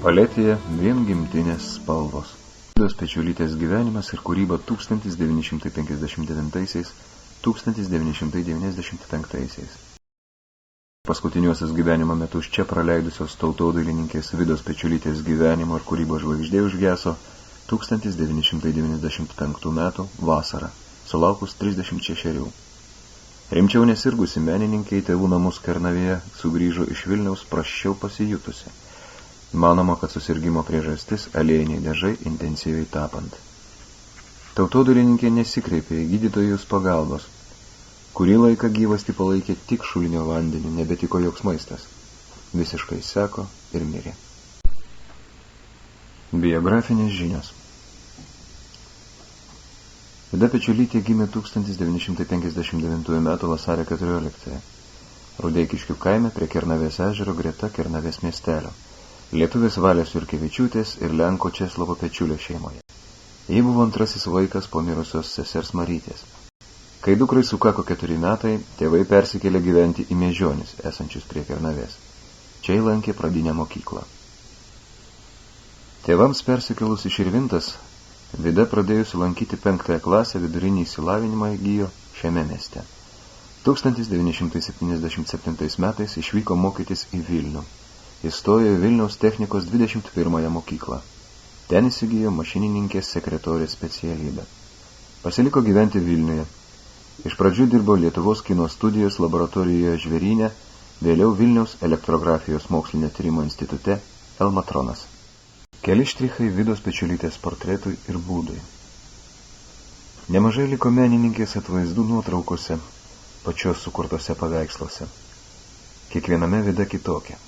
Paletėje vien gimtinės spalvos. Vidos Pečiulytės gyvenimas ir kūryba 1959–1995. Paskutiniuosius gyvenimo metus čia praleidusios tautodailininkės Vidos Pečiulytės gyvenimo ir kūrybos žvaigždė užgeso 1995 metų vasarą, sulaukus 36. Rimčiau nesirgusi menininkė į tėvų namus Kernavėje sugrįžo iš Vilniaus prasčiau pasijutusi. Manoma, kad susirgimo priežastis aliejiniai dažai intensyviai tapant. Tautodailininkė nesikreipė į gydytojus pagalbos. Kurį laiką gyvastį palaikė tik šulinio vandeniu, nebetiko joks maistas. Visiškai seko ir mirė. Biografinės žinios. Vida Pečiulytė gimė 1959 m. vasario 14. Rudeikiškių kaime prie Kernavės ežero greta Kernavės miestelio. Lietuvės Valės Jurkevičiūtės ir Lenko Česlovo Pečiulio šeimoje. Ji buvo antrasis vaikas po mirusios sesers Marytės. Kai dukrai sukako 4 metai, tėvai persikėlė gyventi į Miežionis, esančius prie Kernavės. Čia lankė pradinę mokyklą. Tėvams persikėlus į Širvintas, Vida pradėjusi lankyti 5 klasę vidurinį išsilavinimą įgijo šiame mieste. 1977 metais išvyko mokytis į Vilnių. Įstojo į Vilniaus technikos 21 mokyklą. Ten įsigijo mašinininkės sekretorės specialybę. Pasiliko gyventi Vilniuje. Iš pradžių dirbo Lietuvos kino studijos laboratorijoje Žvėryne, vėliau Vilniaus elektrografijos mokslinio tyrimo institute Elmatronas. Keli štrichai Vidos Pečiulytės portretui ir būdui. Nemažai liko menininkės atvaizdų nuotraukose, pačios sukurtose paveiksluose. Kiekviename Vida kitokia.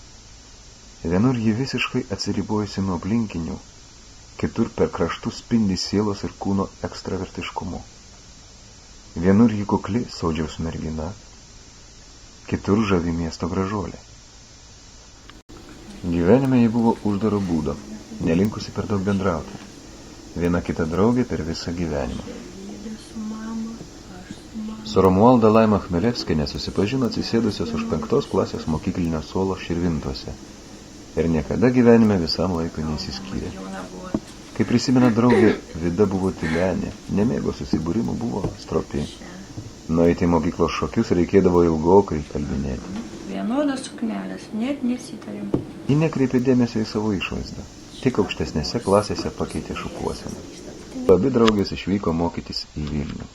Vienur ji visiškai atsiribojusi nuo aplinkinių, kitur per kraštus spindi sielos ir kūno ekstravertiškumu. Vienur ji kukli Sodžiaus mergina, kitur žavi miesto gražuolė. Gyvenime ji buvo uždaro būdo, nelinkusi per daug bendrauti. Viena kita draugė per visą gyvenimą. Su Romualda Laima Chmelevskienė susipažino atsisėdusios už 5 klasės mokyklinio suolo Širvintuose. Ir niekada gyvenime visam laikui nesiskyrė. Kai prisimena draugė, Vida buvo tylenė, nemėgo susibūrimų, buvo stropi. Nueiti į mokyklos šokius reikėdavo ilgokai kalbinėti. Vienodas suknelės, net nesitarėm. Ji nekreipė dėmesio į savo išvaizdą, tik aukštesnėse klasėse pakeitė šukuoseną. Abi draugės išvyko mokytis į Vilnių.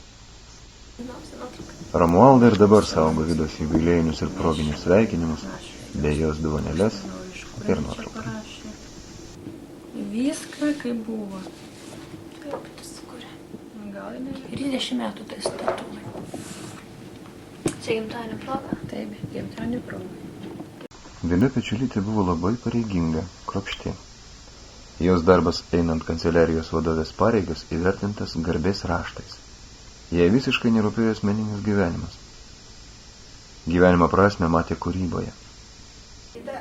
Romualda ir dabar saugo Vidos jubiliejinius ir proginius sveikinimus, bei jos dovanėles ir nuotrauką. Viską kaip buvo. Kaip tu sukūrė? Gal 30 metų tai statulai. Čia gimtadienio proga? Taip, gimtadienio proga. Vida Pečiulytė buvo labai pareiginga, kruopšti. Jos darbas einant kanceliarijos vadovės pareigas įvertintas garbės raštais. Jai visiškai nerūpėjo asmeninis gyvenimas. Gyvenimo prasmę matė kūryboje.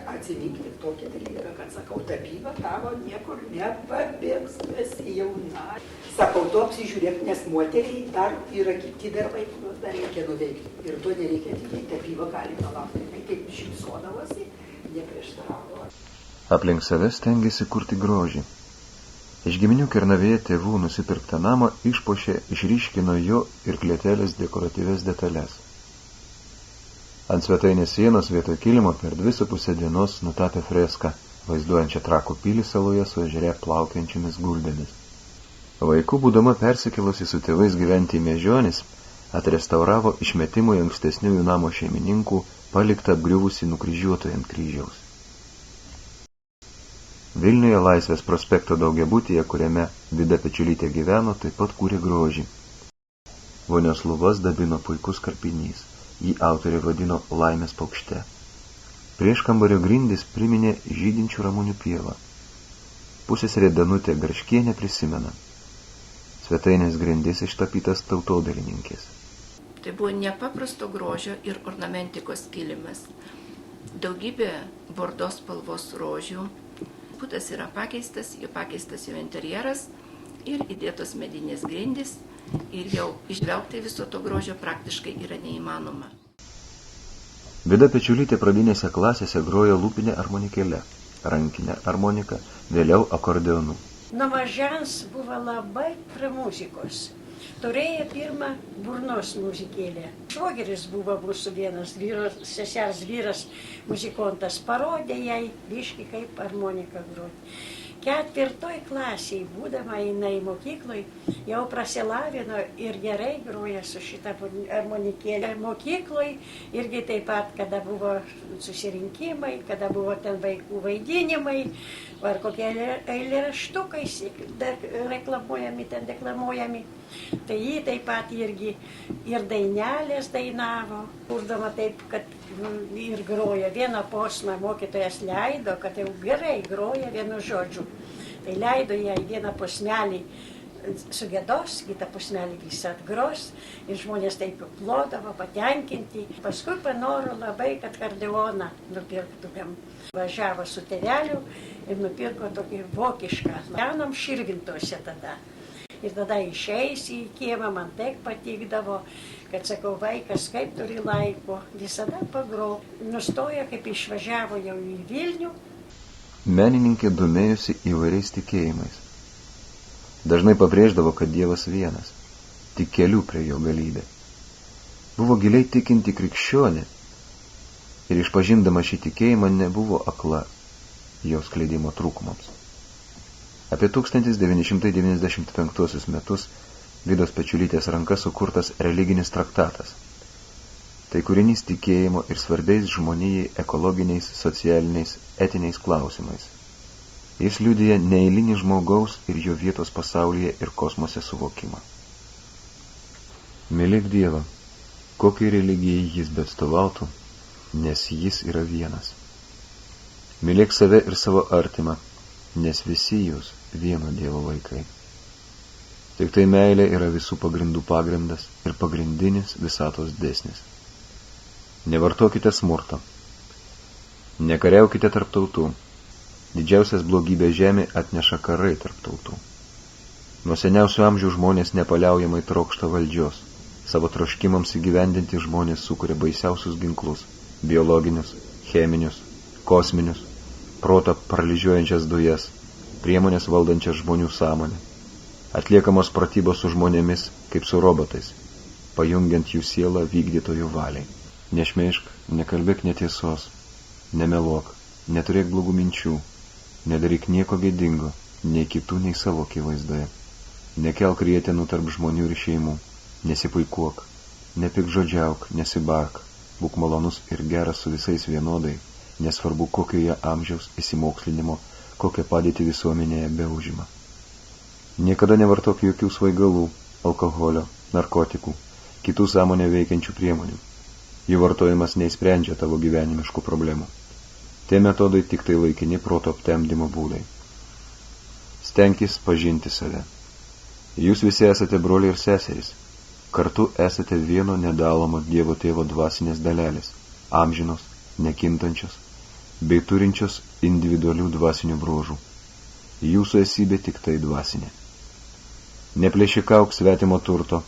Atsiminkit tokį dalyką, kad sakau, tapyba tavo niekur nepabėgs, esi jauna. Sakau, tu apsižiūrėk, nes moteriai dar yra kiti darbai, kuriuos dar reikia nuveikti. Ir to nereikia tikėti, tapyba gali palaukti. Kaip šypsodavosi, neprieštaravo. Aplink save stengėsi kurti grožį. Iš giminių Kernavėje tėvų nusipirktą namą išpuošė, išryškino jo ir klėtelės dekoratyvės detalės. Ant svetainės sienos vietoj kilimo per 2,5 dienos nutapė freską, vaizduojančią Trakų pilį saloje su ežere plaukiančiomis gulbėmis. Vaikų būdama persikėlusi su tėvais gyventi į Miežionis, atrestauravo išmetimui ankstesniųjų namo šeimininkų paliktą apgriuvusį nukryžiuotojų ant kryžiaus. Vilniuje Laisvės prospekto daugiabutyje, kuriame Vida Pečiulytė gyveno, taip pat kūrė grožį. Vonios lubas dabino puikus karpinys. Jį autorė vadino Laimės paukšte. Prieškambario grindys priminė žydinčių ramūnių pievą. Pusseserė Danutė Garškienė prisimena. Svetainės grindys ištapytas tautodailininkės. Tai buvo nepaprasto grožio ir ornamentikos kilimas. Daugybė bordo spalvos rožių. Butas yra pakeistas jo interjeras ir įdėtos medinės grindys. Ir jau išvelgti viso to grožio praktiškai yra neįmanoma. Vida Pečiulytė pradinėse klasėse grojo lūpinę armonikėle. rankinę armoniką, vėliau akordeonu. Nuo mažens buvo labai prie muzikos. Turėjo pirmą burnos muzikėlę. Švogeris buvo mūsų vienas vyras, sesers vyras, muzikontas, parodė jai biškį kaip armoniką groti. 4 klasėje, būdama jinai mokykloj, jau prasilavino ir gerai groja su šitą armonikėlę. Mokykloj irgi taip pat, kada buvo susirinkimai, kada buvo ten vaikų vaidinimai, ar kokie eilėraštukai reklamuojami, ten deklamuojami. Tai jį taip pat irgi ir dainelės dainavo, kurdama taip, kad ir groja. Vieną posmą mokytojas leido, kad jau gerai groja vienu žodžiu. Tai leido jai vieną posmelį sugiedos, kitą posmelį visą atgros ir žmonės taip plodavo, patenkinti. Paskui panoro labai, kad akordeoną nupirktumėm. Važiavo su tėveliu ir nupirko tokį vokišką. Gyvenom Širvintose tada. Ir tada išeisi į kiemą, man taip patikdavo, kad sakau, vaikas kaip turi laiko, visada pagro. Nustojo, kaip išvažiavo jau į Vilnių. Menininkė domėjosi įvairiais tikėjimais. Dažnai pabrėždavo, kad Dievas vienas, tik kelių prie jo galybė. Buvo giliai tikinti krikščionė ir išpažindama šį tikėjimą nebuvo akla jo skleidimo trūkumams. Apie 1995 metus Vidos Pečiulytės ranka sukurtas religinis traktatas. Tai kūrinys tikėjimo ir svarbiais žmonijai ekologiniais, socialiniais, etiniais klausimais. Jis liudija neeilinį žmogaus ir jo vietos pasaulyje ir kosmose suvokimą. Mylėk Dievą, kokiai religijai jis beatstovautų, nes jis yra vienas. Mylėk save ir savo artimą, nes visi jūs vieno Dievo vaikai. Tik tai meilė yra visų pagrindų pagrindas ir pagrindinis visatos dėsnis. Nevartokite smurto. Nekariaukite tarp tautų. Didžiausias blogybė žemė atneša karai tarp tautų. Nuo seniausių amžių žmonės nepaliaujamai trokšta valdžios. Savo troškimams įgyvendinti žmonės sukuria baisiausius ginklus – biologinius, cheminius, kosminius, protą paralyžiuojančias dujas, priemonės valdančias žmonių sąmonę. Atliekamos pratybos su žmonėmis, kaip su robotais, pajungiant jų sielą vykdytojų valiai. Nešmeižk, nekalbėk netiesos, nemeluok, neturėk blogų minčių, nedaryk nieko gėdingo, nei kitų, nei savo akivaizdoje. Nekelk rietenų tarp žmonių ir šeimų, nesipuikuok, nepikžodžiauk, nesibark, būk malonus ir geras su visais vienodai, nesvarbu kokioje amžiaus įsimokslinimo, kokią padėtį visuomenėje beužima. Niekada nevartok jokių svaigalų, alkoholio, narkotikų, kitų sąmonę veikiančių priemonių. Jų vartojimas neįsprendžia tavo gyvenimiškų problemų. Tie metodai tik tai laikini proto aptemdymo būdai. Stenkis pažinti save. Jūs visi esate broliai ir seserys. Kartu esate vieno nedalomo Dievo Tėvo dvasinės dalelės, amžinos, nekintančios, bei turinčios individualių dvasinių bruožų. Jūsų esybė tik tai dvasinė. Neplėšikauk svetimo turto,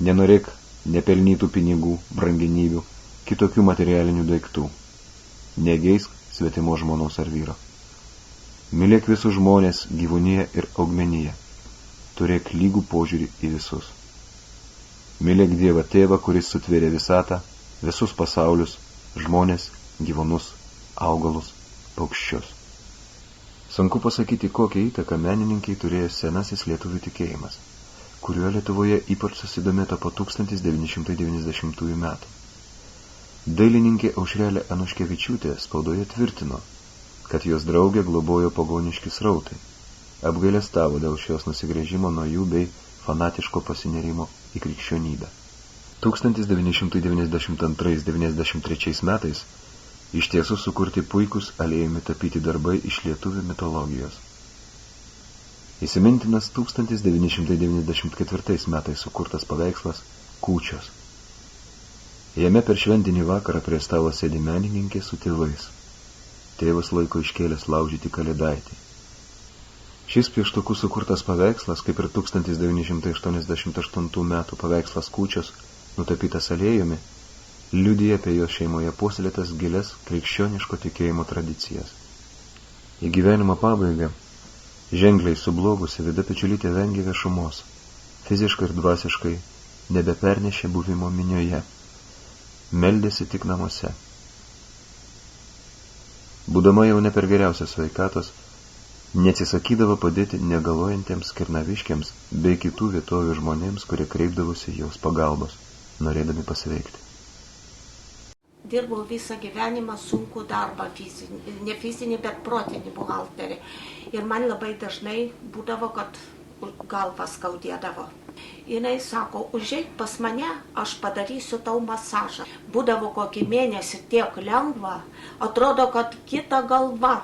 nenorėk nepelnytų pinigų, brangenybių, kitokių materialinių daiktų. Negeisk svetimo žmonos ar vyro. Mylėk visus žmonės, gyvūniją ir augmeniją. Turėk lygų požiūrį į visus. Mylėk Dievą Tėvą, kuris sutvėrė visatą, visus pasaulius, žmonės, gyvūnus, augalus, paukščius. Sunku pasakyti, kokią įtaką menininkai turėjo senasis lietuvių tikėjimas, kuriuo Lietuvoje ypač susidomėta po 1990 metų. Dailininkė Aušrelė Anuškevičiūtė spaudoje tvirtino, kad jos draugė globojo pagoniški srautai, apgailestavo dėl šios nusigręžimo nuo jų bei fanatiško pasinerimo į krikščionybę. 1992-93 metais iš tiesų sukurti puikus aliejumi tapyti darbai iš lietuvių mitologijos. Įsimintinas 1994 metais sukurtas paveikslas Kūčios. Jame per šventinį vakarą prie stalo sėdi menininkė su tėvais. Tėvas laiko iškėlęs laužyti kalėdaitį. Šis pieštuku sukurtas paveikslas, kaip ir 1988 metų paveikslas Kūčios, nutapytas aliejumi, liudija apie jos šeimoje puoselėtas gilias krikščioniško tikėjimo tradicijas. Į gyvenimo pabaigą ženkliai sublogusi Vida Pečiulytė vengė viešumos, fiziškai ir dvasiškai nebepernešė buvimo minioje, meldėsi tik namuose. Būdama jau ne per geriausios sveikatos, neatsisakydavo padėti negalojantiems Kernaviškiams bei kitų vietovių žmonėms, kurie kreipdavosi jos pagalbos, norėdami pasveikti. Dirbau visą gyvenimą sunkų darbą, ne fizinį, bet protinį buhalterį. Ir man labai dažnai būdavo, kad galvą skaudėdavo. Jinai sako, užeik pas mane, aš padarysiu tau masažą. Būdavo kokį mėnesį tiek lengva, atrodo, kad kita galva.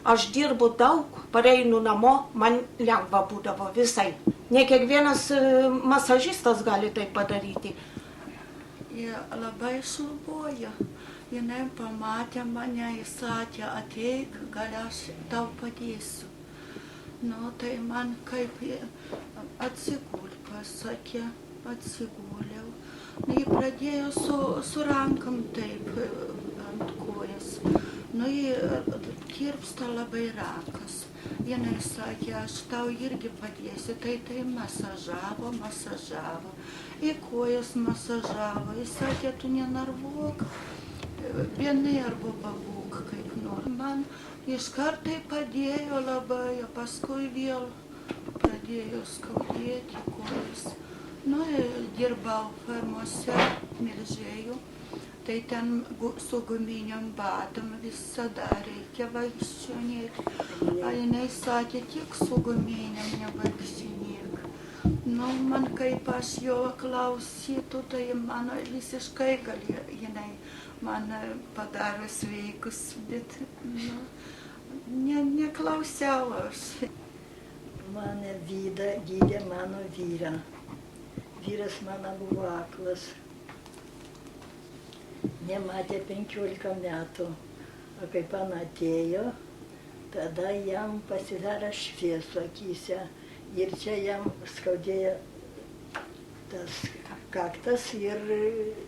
Aš dirbu daug, pareinu namo, man lengva būdavo visai. Ne kiekvienas masažistas gali tai padaryti. Jie labai šlubuoja. Jinai pamatė mane, jis sakė, ateik, gal aš tau padėsiu. Nu, tai man kaip atsigul, pasakė, atsiguliau. Nu, jie pradėjo su rankam taip ant kojas. Nu, jie kirpsta labai rankas. Jinai sakė, aš tau irgi padėsiu. Tai masažavo. Į kojas masažavo. Jis sakė, tu nenarvuok, vienai arba pabūk kaip nors. Man iškart tai padėjo labai, o paskui vėl pradėjo skaudėti kojas. Nu, dirbau fermose, Milžėjų. Tai ten su guminiam batam visada reikia vaikščionėti. A jinai sakė, tik su guminiam nevaikščionėk. Nu, man kaip aš jo klausytų, tai mano visiškai galėjo, jinai man padarė sveikus, bet neklausiau aš. Mane Vida gydė mano vyrą. Vyras mano buvo aklas. Nematė 15 metų. O kaip man atėjo, tada jam pasidarė šviesų akyse. Ir čia jam skaudėjo tas kaktas ir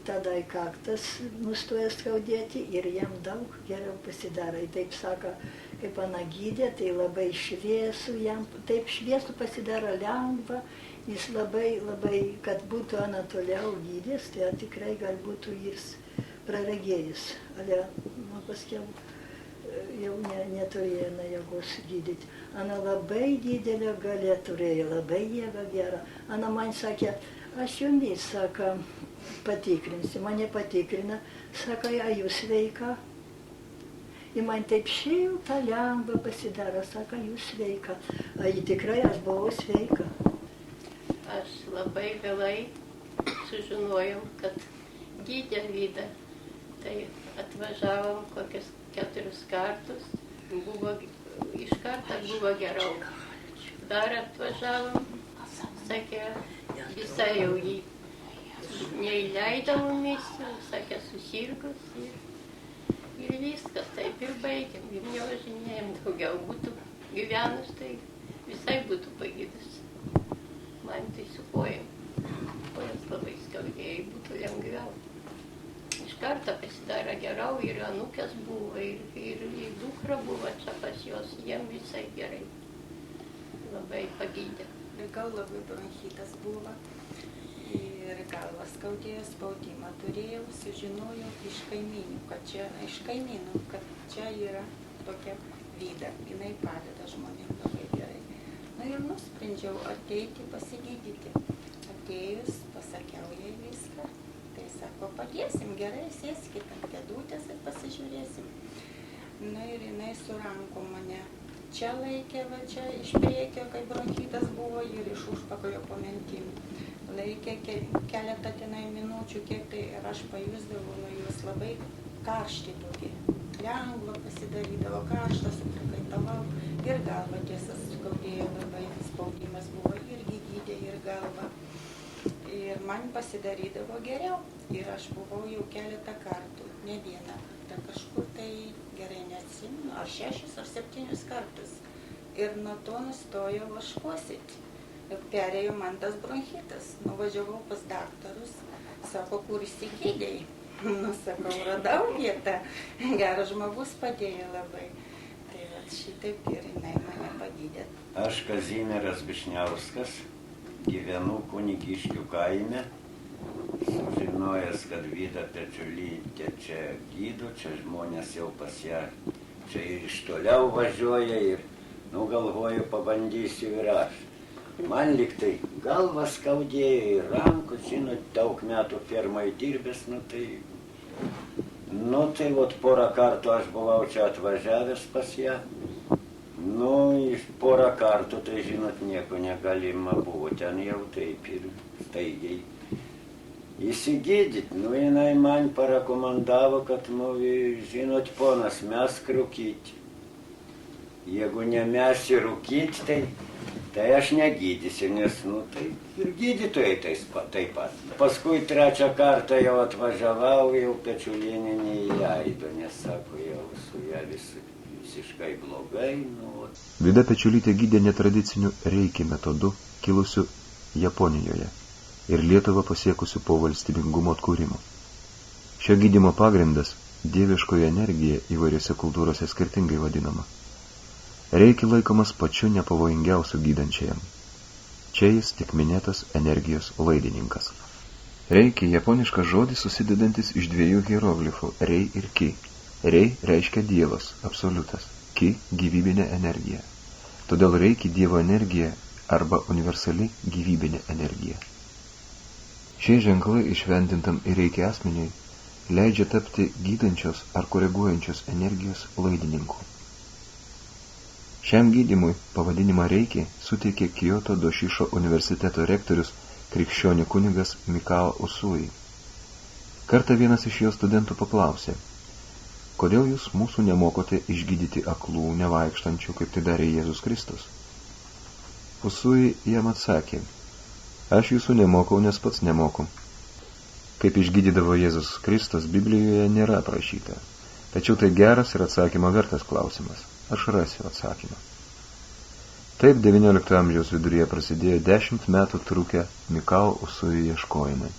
tada kaktas nustoja skaudėti ir jam daug geriau pasidarė. Taip sako, kaip man gydė, tai labai šviesų jam, taip šviesų pasidarė lengva. Jis labai, kad būtų toliau gydės, tai tikrai gal būtų jis praregėjęs, ale paskiau jau neturėjo jėgos gydyti. Ana labai didelę galę turėjo, labai jėgą gerą. Ana man sakė, aš jumis, sako, patikrinsi, mane patikrina, sako, a jūs sveika? Ir man taip šilta, lengva pasidaro, sako, jūs sveika. A tikrai aš buvau sveika. Aš labai vėlai sužinojau, kad gydė Vida. Tai atvažiavom kokius 4 kartus, iš karto buvo geriau. Dar atvažiavom, sakė, visai jau jį neįleido mumis, sakė, susirgus ir viskas, taip ir baigėm. Ir nevažinėjom daugiau, būtų gyvenus, tai visai būtų pagydus. Man tai su kojom, kojas labai skaudėjo, būtų lengviau. Iš karto pasidarė geriau, ir anūkės buvo, ir dukra buvo čia pas jos, jiem visai gerai. Labai pagydė. Ir galvai bronchitas buvo, ir galva skaudėjo, spaudimą turėjau, sužinojau iš kaimynų, kad čia yra tokia Vida, jinai padeda žmonėms labai gerai. Na ir nusprendžiau ateiti pasigydyti. Atėjus, pasakiau jai viską. Tai sako, padėsim, gerai, sėskit ant kėdutės ir pasižiūrėsim. Na ir jinai su rankom mane čia laikė, va čia iš priekio, kai bronchitas buvo, ir iš užpakalio po mentim. Laikė keletą tenai minučių, kiek tai ir aš pajusdavau nuo jos labai karšti tokį. Lengva pasidarydavo, karštą suprakaitavau ir galva tiesa skaudėjo labai, spaudimas buvo irgi gydė ir galva. Ir man pasidarydavo geriau. Ir aš buvau jau keletą kartų, ne vieną. Tai kažkur tai gerai neatsimenu, ar 6 ar 7 kartus. Ir nuo to nustojau aš kosėti. Ir perėjo man tas bronchitas. Nuvažiavau pas daktarus. Sako, kur įsigydėjai? Nu, sakau, radau vietą. Geras žmogus padėjo labai. Tai šitaip ir jinai mane pagydė. Aš Kazimieras Bišniauskas, gyvenu Kunigiškių kaime. Sužinojęs, kad Vida Pečiulytė čia gydo, čia žmonės jau pas ją čia iš toliau važiuoja ir, galvoju, pabandysiu ir aš. Man liktai galva skaudėjo ir rankų, žinot, daug metų firmai dirbęs, tai vot porą kartų aš buvau čia atvažiavęs pas ją. Iš porą kartų, tai žinot, nieko negalima buvo, ten jau taip ir staigiai įsigydyti. Jinai man parekomendavo, kad, žinot, ponas, mesk rūkyti. Jeigu nemesi rūkyti, tai aš negydysiu, nes, tai ir gydytojai taip pat. Paskui trečią kartą jau atvažiavau, jau Pečiulienė neįleido, nes, sako, jau su ją visiškai blogai. Vida Pečiulytė gydė netradiciniu reiki metodu, kilusiu Japonijoje ir Lietuvą pasiekusių po valstybingumo atkūrimo. Šio gydymo pagrindas – dieviškoji energija įvairiose kultūrose skirtingai vadinama. Reiki laikomas pačiu nepavojingiausiu gydančiajam. Čia jis tik minėtas energijos laidininkas. Reiki – japoniškas žodis susidedantis iš dviejų hieroglifų – rei ir ki. Rei reiškia dievas, absoliutas, ki – gyvybinė energija. Todėl reiki dievo energija arba universali gyvybinė energija. Šie ženklai išventintam ir reikia asmeniui leidžia tapti gydančios ar koreguojančios energijos laidininku. Šiam gydymui pavadinimą reiki suteikė Kyoto Doshišo universiteto rektorius krikščionių kunigas Mikao Usui. Kartą vienas iš jo studentų paklausė, kodėl jūs mūsų nemokote išgydyti aklų, nevaikštančių, kaip tai darė Jėzus Kristus? Usui jam atsakė, aš jūsų nemokau, nes pats nemoku. Kaip išgydydavo Jėzus Kristus, Biblijoje nėra aprašyta. Tačiau tai geras ir atsakymo vertas klausimas. Aš rasiu atsakymą. Taip 19 amžiaus viduryje prasidėjo 10 metų trukę Mikao Usui ieškojimai.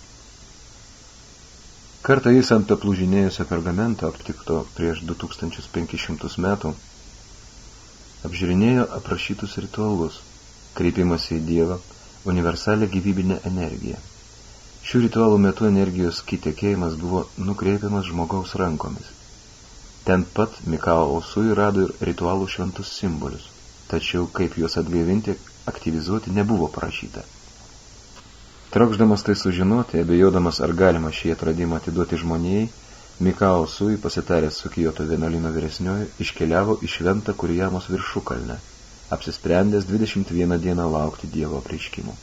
Kartą jis ant aplūžinėjusio pergamento aptikto prieš 2500 metų apžiūrinėjo aprašytus ritualus, kreipimąsi į Dievą, universalę gyvybinę energiją. Šių ritualų metu energijos kitekėjimas buvo nukreipiamas žmogaus rankomis. Ten pat Mikao Usui rado ir ritualų šventus simbolius, tačiau kaip juos atgaivinti, aktyvizuoti nebuvo parašyta. Trokšdamas tai sužinoti, abejodamas ar galima šį atradimą atiduoti žmonijai, Mikao Usui pasitaręs su Kyoto vienuolyno vyresniuoju iškeliavo į šventą Kurijamos viršukalnę, apsisprendęs 21 dieną laukti Dievo apreiškimų.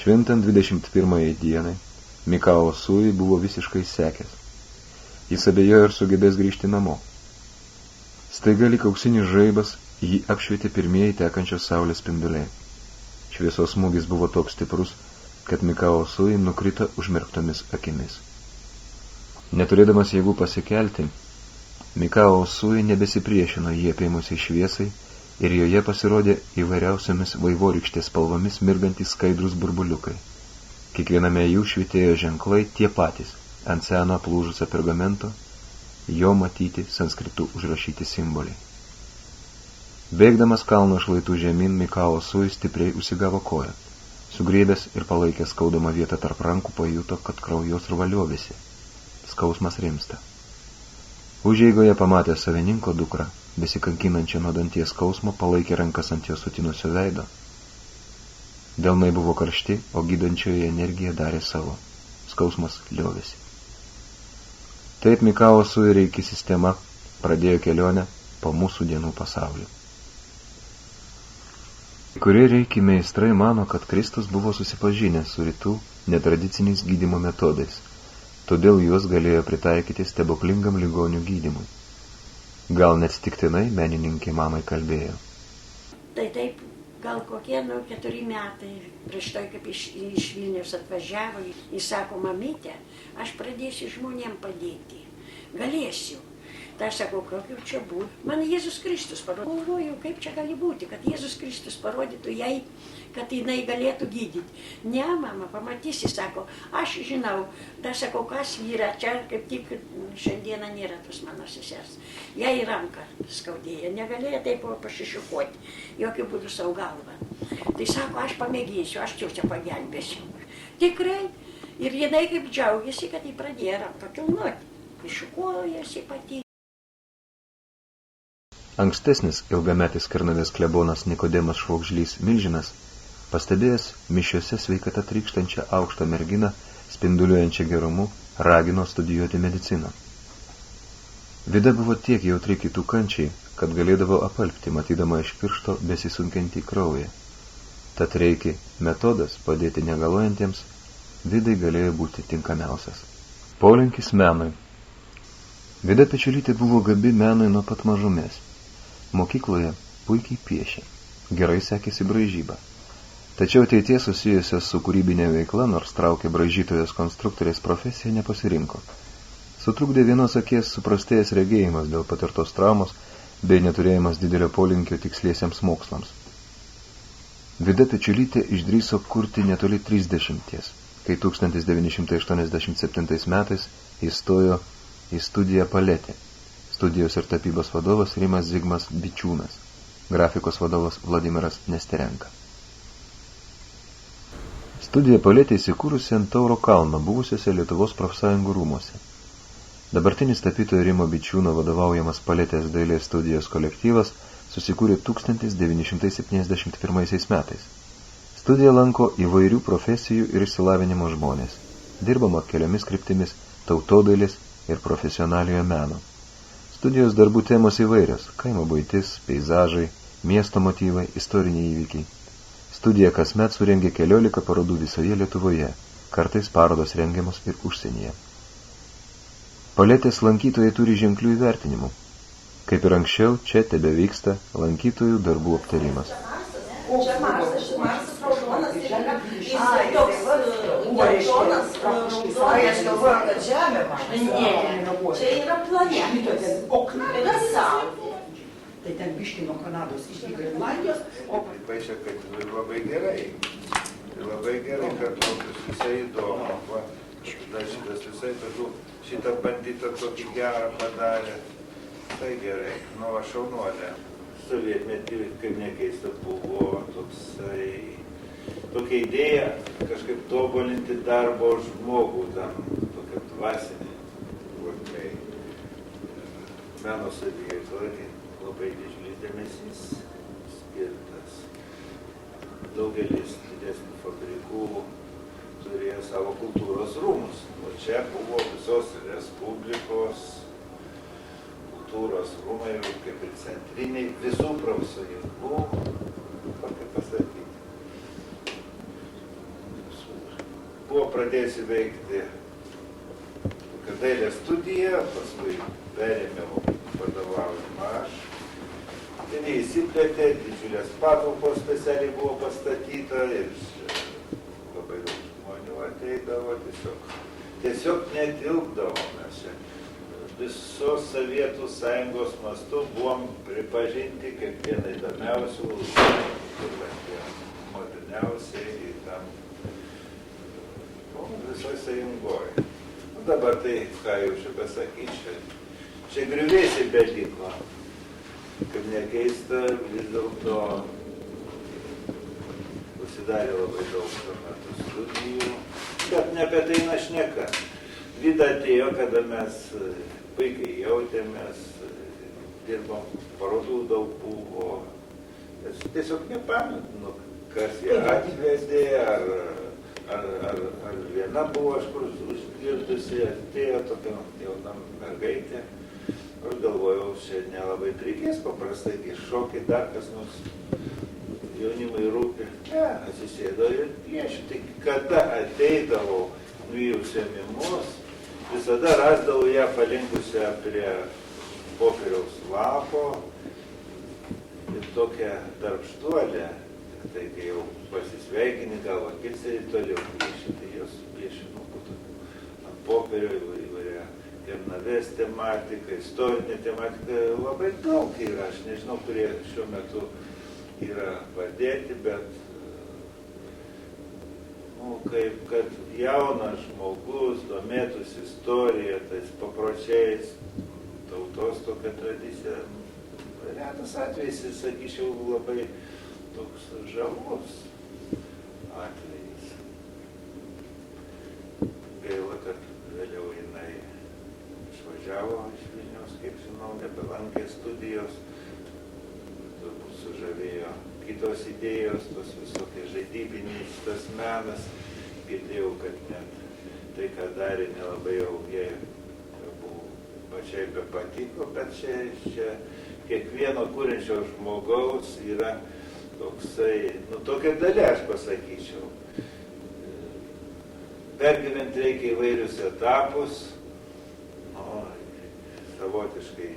Šventant 21 dienai, Mikao Usui buvo visiškai sekęs. Jis abejojo ir sugebės grįžti namo. Staiga lyg auksinis žaibas jį apšvietė pirmieji tekančios saulės spinduliai. Šviesos smūgis buvo toks stiprus, kad Mikao Usui nukrito užmerktomis akimis. Neturėdamas jėgų pasikelti, Mikao Usui nebesipriešino jį apėmusiai šviesai ir joje pasirodė įvairiausiamis vaivorykštės spalvomis mirgantys skaidrūs burbuliukai. Kiekviename jų švytėjo ženklai tie patys, ant seno aplūžusio pergamento, jo matyti sanskritu užrašyti simboliai. Bėgdamas kalno šlaitų žemyn, Mikao Usui stipriai užsigavo koją. Sugriebęs ir palaikęs skaudamą vietą tarp rankų pajuto, kad kraujosruva liovėsi. Skausmas rimsta. Užeigoje pamatė savininko dukrą, besikankinančią nuo danties skausmo, palaikė rankas ant jo sutinusio veido. Delnai buvo karšti, o gydančioji energija darė savo. Skausmas liovėsi. Taip Mikao Usui reiki sistema pradėjo kelionę po mūsų dienų pasaulį. Kurie reiki meistrai mano, kad Kristus buvo susipažinęs su rytų netradiciniais gydymo metodais, todėl juos galėjo pritaikyti stebuklingam ligonių gydymui. Gal neatsitiktinai menininkė mamai kalbėjo. Tai taip, gal kokie 4 metai prieš tai, kaip iš Vilniaus atvažiavo, jis sako, mamytė, aš pradėsiu žmonėm padėti. Galėsiu. Tai aš sakau, kaip jau čia būtų. Man Jėzus Kristus parodė. Galvoju, kaip čia gali būti, kad Jėzus Kristus parodytų jai, kad jinai galėtų gydyti. Ne, mama, pamatysi, sako, aš žinau. Tai sakau, kas yra, čia kaip tik šiandieną nėra tos mano sesers. Jai ranką skaudėjo, negalėjo taip pasišukuoti, jokių būdų savo galvą. Tai sako, aš pamėginsiu, aš čia pagelbėsiu. Tikrai. Ir jinai kaip džiaugiasi, kad jį pradėjo ranką kilnoti. Iššukuojasi pati. Ankstesnis ilgametis Kernavės klebonas Nikodemas Švogžlys Milžinas, pastebėjęs mišiose sveikata trykštančią aukštą merginą, spinduliuojančią gerumu, ragino studijuoti mediciną. Vida buvo tiek jautri kitų kančiai, kad galėdavo apalpti, matydama iš piršto besisunkiantį kraują. Tad reikia metodas padėti negalojantiems, Vidai galėjo būti tinkamiausias. Polinkis menui. Vida Pečiulytė buvo gabi menui nuo pat mažumės. Mokykloje puikiai piešė, gerai sekėsi braižyba. Tačiau ateitie susijusios su kūrybinė veikla, nors traukė braižytojos konstruktorės profesiją, nepasirinko. Sutrukdė vienos akies suprastėjęs regėjimas dėl patirtos traumos bei neturėjimas didelio polinkio tiksliesiems mokslams. Vida Pečiulytė išdrįso kurti netoli 30, kai 1987 metais įstojo į studiją Paletė. Studijos ir tapybos vadovas Rimas Zigmas Bičiūnas, grafikos vadovas Vladimiras Nesterenka. Studija Paletė įsikūrusi ant Tauro kalno buvusiuose Lietuvos profsąjungų rūmuose. Dabartinis tapytojo Rimo Bičiūno vadovaujamas Paletės dailės studijos kolektyvas susikūrė 1971 metais. Studiją lanko įvairių profesijų ir išsilavinimo žmonės. Dirbama keliomis kryptimis tautodailės ir profesionaliojo meno. Studijos darbų temos įvairios – kaimo buitis, peizažai, miesto motyvai, istoriniai įvykiai. Studija kasmet surengė 14 parodų visoje Lietuvoje, kartais parodos rengiamos ir užsienyje. Paletės lankytojai turi ženklių įvertinimų. Kaip ir anksčiau, čia tebevyksta lankytojų darbų aptarimas. Čia Marsas raudonas ir yra toks geltonas, raudonas. Aš galvoju, kad žemė Marsas. Ne, čia yra planetos. Yra Saulė. Tai ten biški nuo Kanados iš Grenlandijos. Paaiškia, kad labai gerai. Labai gerai, kad tokius visai įdomu. Šitas visai tokių, šitą bandytą tokį gerą padarė. Tai gerai, nu va šaunuolė. Sovietmetį, kaip nekeista, buvo tokia idėja kažkaip tobulinti darbo žmogų, tam tokia dvasinė, labai meno saviveikla, labai didžiulis dėmesys skirtas. Daugelis didesnių fabrikų turėjo savo kultūros rūmus, o čia buvo visos Respublikos kultūros rūmai, kaip ir centriniai, visų profsąjungų, kaip pasakyti. Buvo pradėjusi veikti dailės studija, paskui perėmiau vadovavimą aš. Ten įsiplėtė, didžiulės patalpos specialiai buvo pastatyta ir labai daug žmonių ateidavo, tiesiog netilpdavo mes čia. Visos Sovietų Sąjungos mastu buvom pripažinti kaip viena įdomiausių, moderniausiai tam visoj sąjungoje. Dabar tai, ką jau čia pasakyti, čia griuvėsiai beliko. Kaip nekeista, vis dėlto užsidarė labai daug tuo metu studijų, bet ne apie tai šneka. Vida atėjo, kada mes puikiai jautėmės, dirbom, parodų daug buvo. Tiesiog nepamenu, kas ją atvedė, ar viena buvo aš kur užgirdusi, atėjo tokia jauna mergaitė. Aš galvojau, čia nelabai reikės, paprastai šokiai dar kas nors jaunimui rūpi. Ne, atsisėdo ir piešė. Tai kada ateidavau į užsiėmimus, visada rasdavau ją palinkusią prie popieriaus lapo ir tokią darbštuolę. Tai kai jau pasisveikini, galva kilsi ir toliau piešė, tai jos piešė ant popierio įvairia Kernavės tematika, istorinė tematika, labai daug yra. Aš nežinau, kurie šiuo metu yra padėti, bet kaip kad jaunas žmogus domėtųsi istorija, tais papročiais, tautos tokia tradicija, retas atvejis, sakyčiau, labai toks žavus atvejis. Gaila, kad vėliau jinai išvažiavo iš Vilniaus, kaip žinau, nebelankė studijos, turbūt sužavėjo kitos idėjos, tos visokie žaidybiniai, tas menas. Girdėjau, kad net tai, ką darė, nelabai jau jie buvo pačiai be patiko, bet čia kiekvieno kūrenčio žmogaus yra toksai, tokia dalia, aš pasakyčiau. Pergyventi reikia įvairius etapus, savotiškai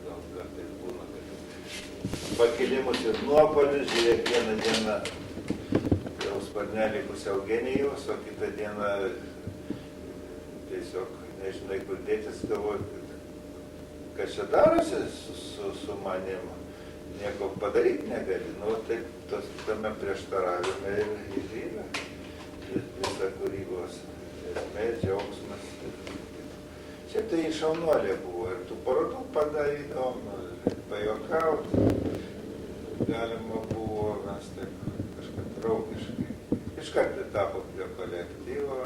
gal kartais būna, kad pakilimus ir nuopolius, žiūrėk, vieną dieną jau sparnelį pusiau genijus, o kitą dieną tiesiog nežinai, kur dėtis, galvoti, kad čia darosi su manim, nieko padaryti negali. Taip tame prieštaravime ir yra visa kūrybos esmė, džiaugsmas. Čia tai šaunuolė buvo ir tų parodų padarydavom, pajokauti. Galima buvo, mes taip kažkaip draugiškai. Iškart tapo prie kolektyvo,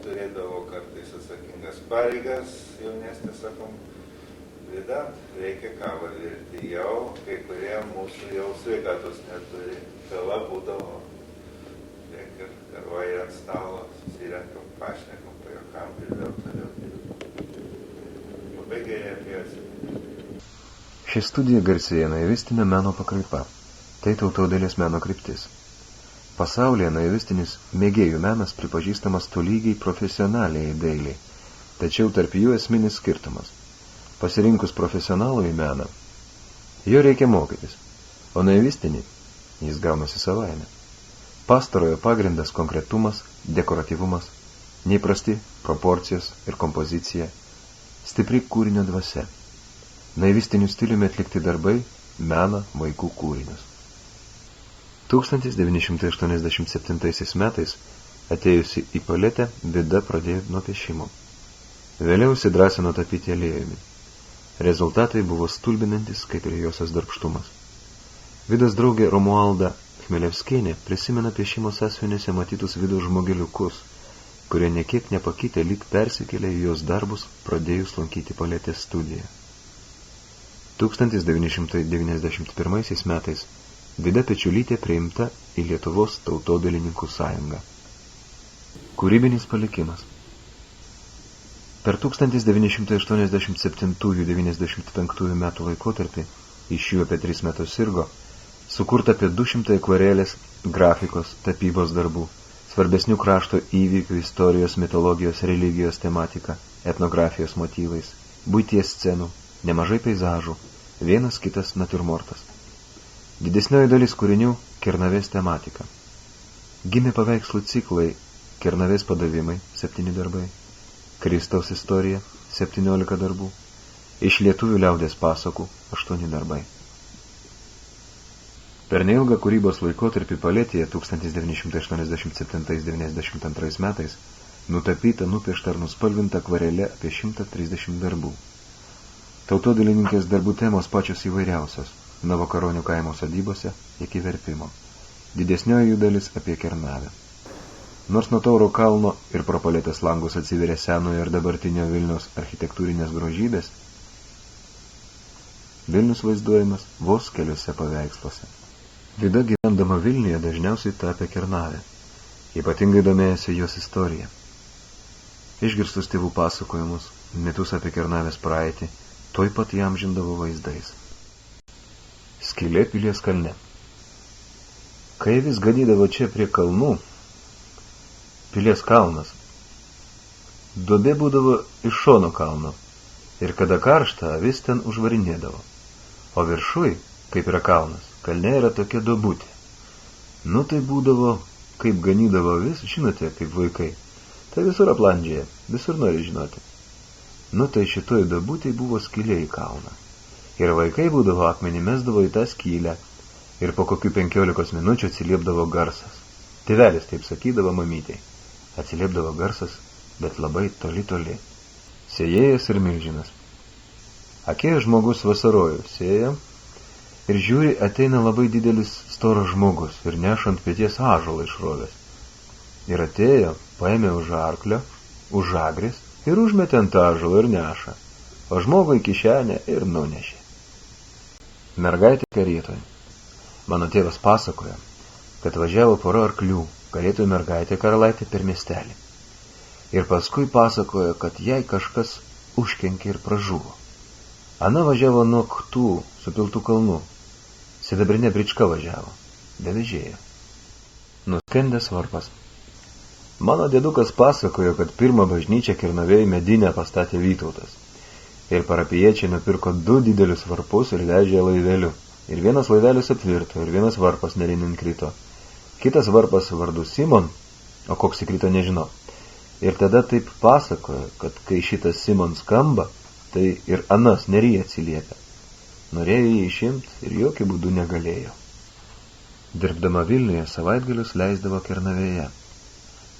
turėdavo kartais atsakingas pareigas, jaunesnė, sakom, Vida, reikia kavą virti. Jau kai kurie mūsų jau sveikatos neturi. Kava būdavo, tiek ir karuoja ant stalo, susirenkam, pašnekam, pajokam ir vėl toliau. Labai gerai apjausi. Ši studija garsėja naivistinė meno pakraipa. Tai tautodailės meno kryptis. Pasaulyje naivistinis mėgėjų menas pripažįstamas tolygiai profesionaliai dailiai, tačiau tarp jų esminis skirtumas. Pasirinkus profesionalų į meną, jo reikia mokytis, o naivistinį jis gaunasi savaime. Pastarojo pagrindas konkretumas, dekoratyvumas, neįprasti proporcijos ir kompozicija, stipri kūrinio dvasia. Naivistiniu stiliumi atlikti darbai mena vaikų kūrinius. 1987 metais atėjusi į paletę Vida pradėjo nuo piešimo. Vėliau įsidrąsino tapyti aliejumi. Rezultatai buvo stulbinantis, kaip ir josios darbštumas. Vidos draugė Romualda Chmelevskienė prisimena piešimo sąsiuvinėse matytus Vidos žmogeliukus, kurie nekiek nepakitę lyg persikėlė į jos darbus, pradėjus lankyti paletės studiją. 1991 metais Vida Pečiulytė priimta į Lietuvos tautodailininkų sąjungą. Kūrybinis palikimas. Per 1987–1995 metų laikotarpį, iš jų apie 3 metus sirgo, sukurta apie 200 akvarelės, grafikos, tapybos darbų, svarbesnių krašto įvykių, istorijos, mitologijos, religijos tematika, etnografijos motyvais, buities scenų, nemažai peizažų, vienas kitas natiurmortas. Didesnioji dalis kūrinių – Kernavės tematika. Gimė paveikslų ciklai Kernavės padavimai – 7 darbai, Kristaus istorija – 17 darbų, iš lietuvių liaudės pasakų – 8 darbai. Per neilgą kūrybos laikotarpį paletėje 1987–1992 metais nutapyta, nupiešta ar nuspalvinta akvarele apie 130 darbų. Tautodailininkės darbų temos pačios įvairiausios, nuo Vakaronių kaimo sodybose iki verpimo. Didesnioji jų dalis apie Kernavę. Nors nuo Tauro kalno ir pro paletės langus atsiveria senojo ir dabartinio Vilniaus architektūrinės grožybės, Vilnius vaizduojamas vos keliuose paveiksluose. Vida gyvendama Vilniuje dažniausiai tapė Kernavę. Ypatingai domėjosi jos istorija. Išgirstus tėvų pasakojimus, mitus apie Kernavės praeitį, tuoj pat jam žindavo vaizdais. Skylė pilies kalne. Kai vis ganydavo čia prie kalnų, pilies kalnas, duobė būdavo iš šono kalno ir kada karšta, avis ten užvarinėdavo. O viršuj, kaip yra kalnas, kalne yra tokia duobutė. Nu tai būdavo, kaip ganydavo avis, žinote, kaip vaikai. Tai visur aplandžėje, visur nori žinoti. Nu tai šitoj duobutėj buvo skylė į kalną. Ir vaikai būdavo akmenį mesdavo į tą skylę. Ir po kokių 15 minučių atsiliepdavo garsas. Tėvelis taip sakydavo mamytei. Atsiliepdavo garsas, bet labai toli toli. Sėjėjas ir milžinas. Akėjo žmogus vasarojų sėja ir žiūri, ateina labai didelis storas žmogus ir neša ant peties ąžuolą išrovęs. Ir atėjo, paėmė už arklio, už žagrės ir užmetė ant ąžuolo ir neša, o žmogų į kišenę ir nunešė. Mergaitė karietoj. Mano tėvas pasakojo, kad važiavo pora arklių, karietoj mergaitė karalaitė per miestelį. Ir paskui pasakojo, kad jai kažkas užkenkė ir pražuvo. Ana važiavo nuo Ktų supiltų kalnų. Sidabrinė brička važiavo, be vežėjo. Nuskendęs varpas. Mano dėdukas pasakojo, kad pirmą bažnyčią Kernavėj medinę pastatė Vytautas. Ir parapijiečiai nupirko 2 didelius varpus ir vežė laiveliu. Ir vienas laivelis apvirto, ir vienas varpas nerinin krito. Kitas varpas vardu Simon, o koks įkrito nežinau. Ir tada taip pasakojo, kad kai šitas Simon skamba, tai ir anas neryje atsiliepia. Norėjo jį išimti ir jokių būdų negalėjo. Dirbdama Vilniuje savaitgalius leisdavo Kernavėje.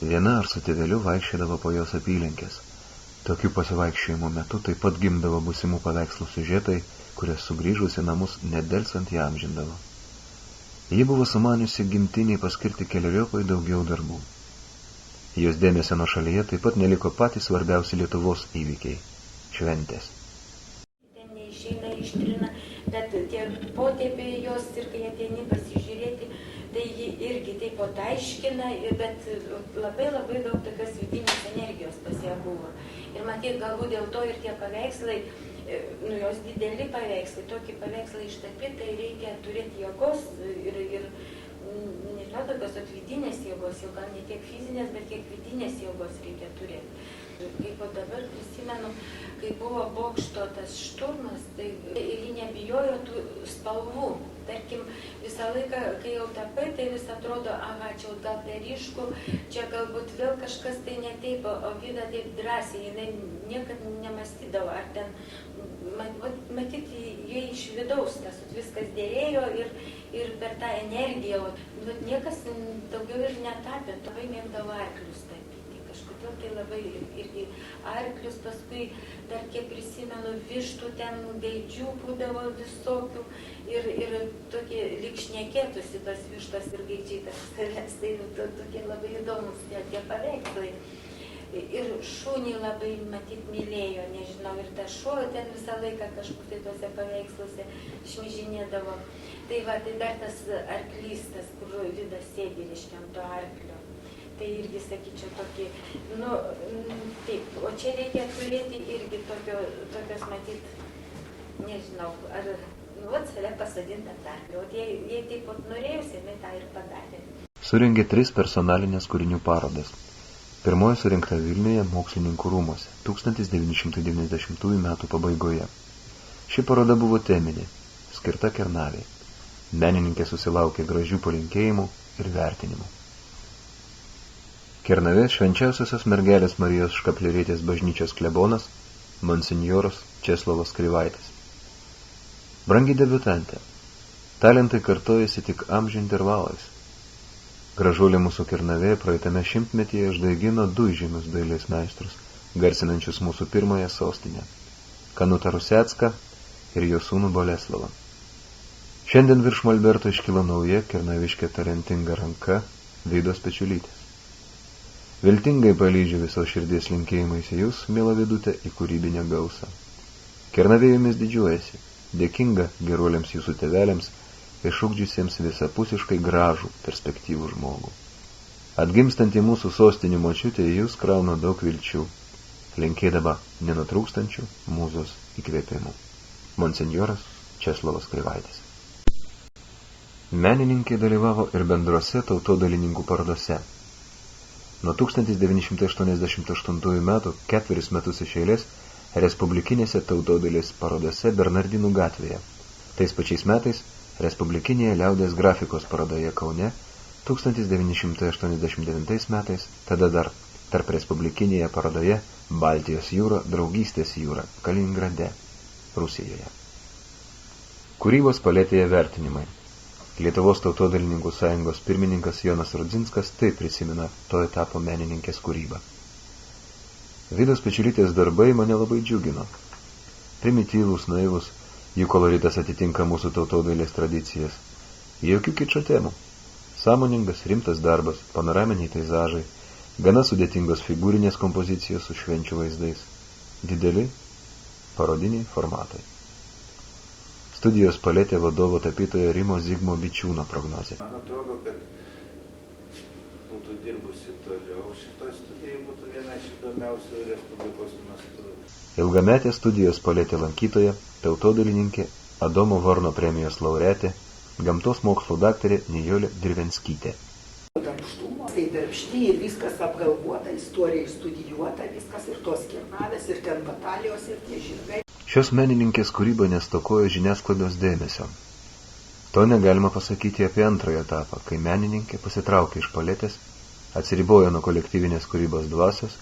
Viena ar su tėveliu vaikščiodavo po jos apylinkės. Tokių pasivaikščiojimų metu taip pat gimdavo būsimų paveikslų siužetai, kurias sugrįžus į namus nedelsant ją amžindavo. Ji buvo sumaniusi gimtiniai paskirti keleriopai daugiau darbų. Jos dėmesio nuo šalyje taip pat neliko patys svarbiausi Lietuvos įvykiai – šventės. Ten neišeina, ištrina, bet tie potėpiai jos ir kai ateini pasižiūrėti, tai ji irgi taip pat aiškina, bet labai daug tokios vidinės energijos pas ją buvo. Ir matyt, galbūt dėl to ir tie paveikslai, jos dideli paveikslai, tokį paveikslą ištapyti, tai reikia turėti jėgos ir nežinau, tokios vidinės jėgos, jau gal ne tiek fizinės, bet kiek vidinės jėgos reikia turėti. Kaip dabar prisimenu, kai buvo Bokšto tas šturmas, tai ji nebijojo tų spalvų. Tarkim, visą laiką, kai jau tapai, tai vis atrodo, aha, čia gal per ryšku, čia galbūt vėl kažkas tai netaip, o Vida taip drąsiai, jinai niekad nemastydavo, ar ten, matyt, jie iš vidaus tas viskas dėrėjo ir per tą energiją, niekas daugiau ir netapė, labai mėgdavo arklius tapyti, kažkodėl tai labai irgi arklius, paskui dar kiek prisimenu, vištų ten gaidžių būdavo visokių ir tokie lyg šnekėtųsi tos vištos ir gaidžiai tas savęs, tai tokie labai įdomus tie paveikslai. Ir šunį labai, matyt, mylėjo, nežinau, ir ta šuo ten visą laiką kažkur tai tuose paveiksluose šmižinėdavo. Tai va, tai dar tas arklys, tas, kur Vida sėdi, reiškia, ant to arklio. Tai irgi, sakyčiau, tokį, taip, o čia reikia turėti irgi tokios, matyt, nežinau, ar, save pasadinti ant arklio. O jei taip pat norėjusi, jinai tą ir padarė. Surengė 3 personalinės kūrinių parodas. Pirmoji surinkta Vilniuje Mokslininkų rūmuose 1990 metų pabaigoje. Ši paroda buvo teminė, skirta Kernavei. Menininkė susilaukė gražių palinkėjimų ir vertinimų. Kernavės švenčiausiosios mergelės Marijos Škaplierietės bažnyčios klebonas monsinjoras Česlovas Krivaitis. Brangi debiutantė, talentai kartojasi tik amžių intervalais. Gražuolė mūsų Kernavė praeitame šimtmetyje išdaigino 2 žymius dailės meistrus, garsinančius mūsų pirmąją sostinę – Kanutą Rusecką ir jo sūnų Boleslavą. Šiandien virš molberto iškilo nauja kernaviškė talentinga ranka Vidos Pečiulytės. Viltingai palydžiu visos širdies linkėjimais jūs, miela Vidutė, į kūrybinę gausą. Kernavė jumis didžiuojasi, dėkinga geruoliams jūsų tėveliams, išugdžiusiems visapusiškai gražų perspektyvų žmogų. Atgimstanti mūsų sostinių močiutė jūs krauna daug vilčių, linkėdama nenutrūkstančių mūzos įkvėpimų. Monsinjoras Česlovas Krivaitis. Menininkė dalyvavo ir bendrose tautodailininkų parodose. Nuo 1988 metų 4 metus iš eilės respublikinėse tautodailės parodose Bernardinų gatvėje. Tais pačiais metais Respublikinėje liaudės grafikos parodoje Kaune 1989 metais, tada dar tarp respublikinėje parodoje Baltijos jūra, draugystės jūra, Kaliningrade, Rusijoje. Kūrybos paletėje vertinimai. Lietuvos tautodailininkų sąjungos pirmininkas Jonas Rudzinskas taip prisimena to etapo menininkės kūrybą. Vidos Pečiulytės darbai mane labai džiugino. Primityvūs, naivus, jų koloritas atitinka mūsų tautodailės tradicijas. Jokių kičo temų. Sąmoningas, rimtas darbas, panoraminiai peizažai, gana sudėtingos figūrinės kompozicijos su švenčių vaizdais. Dideli parodiniai formatai. Studijos paletė vadovo tapytojo Rimo Zigmo Bičiūno prognozė. Man atrodo, kad būtų dirbusi toliau šitoj studijai, būtų viena iš įdomiausių Respublikos mastu. Ilgametė studijos paletė lankytoja, tautodailininkė, Adomo Varno premijos laureatė, gamtos mokslų daktarė Nijolė Dirvenskytė. Darbštumo, tai darbšti ir viskas apgalvota, istorija studijuota, viskas ir tos kernavės, ir ten batalijos, ir tie žirgai. Šios menininkės kūryba nestokojo žiniasklaidos dėmesio. To negalima pasakyti apie antrąją etapą, kai menininkė pasitraukė iš paletės, atsiribojo nuo kolektyvinės kūrybos dvasios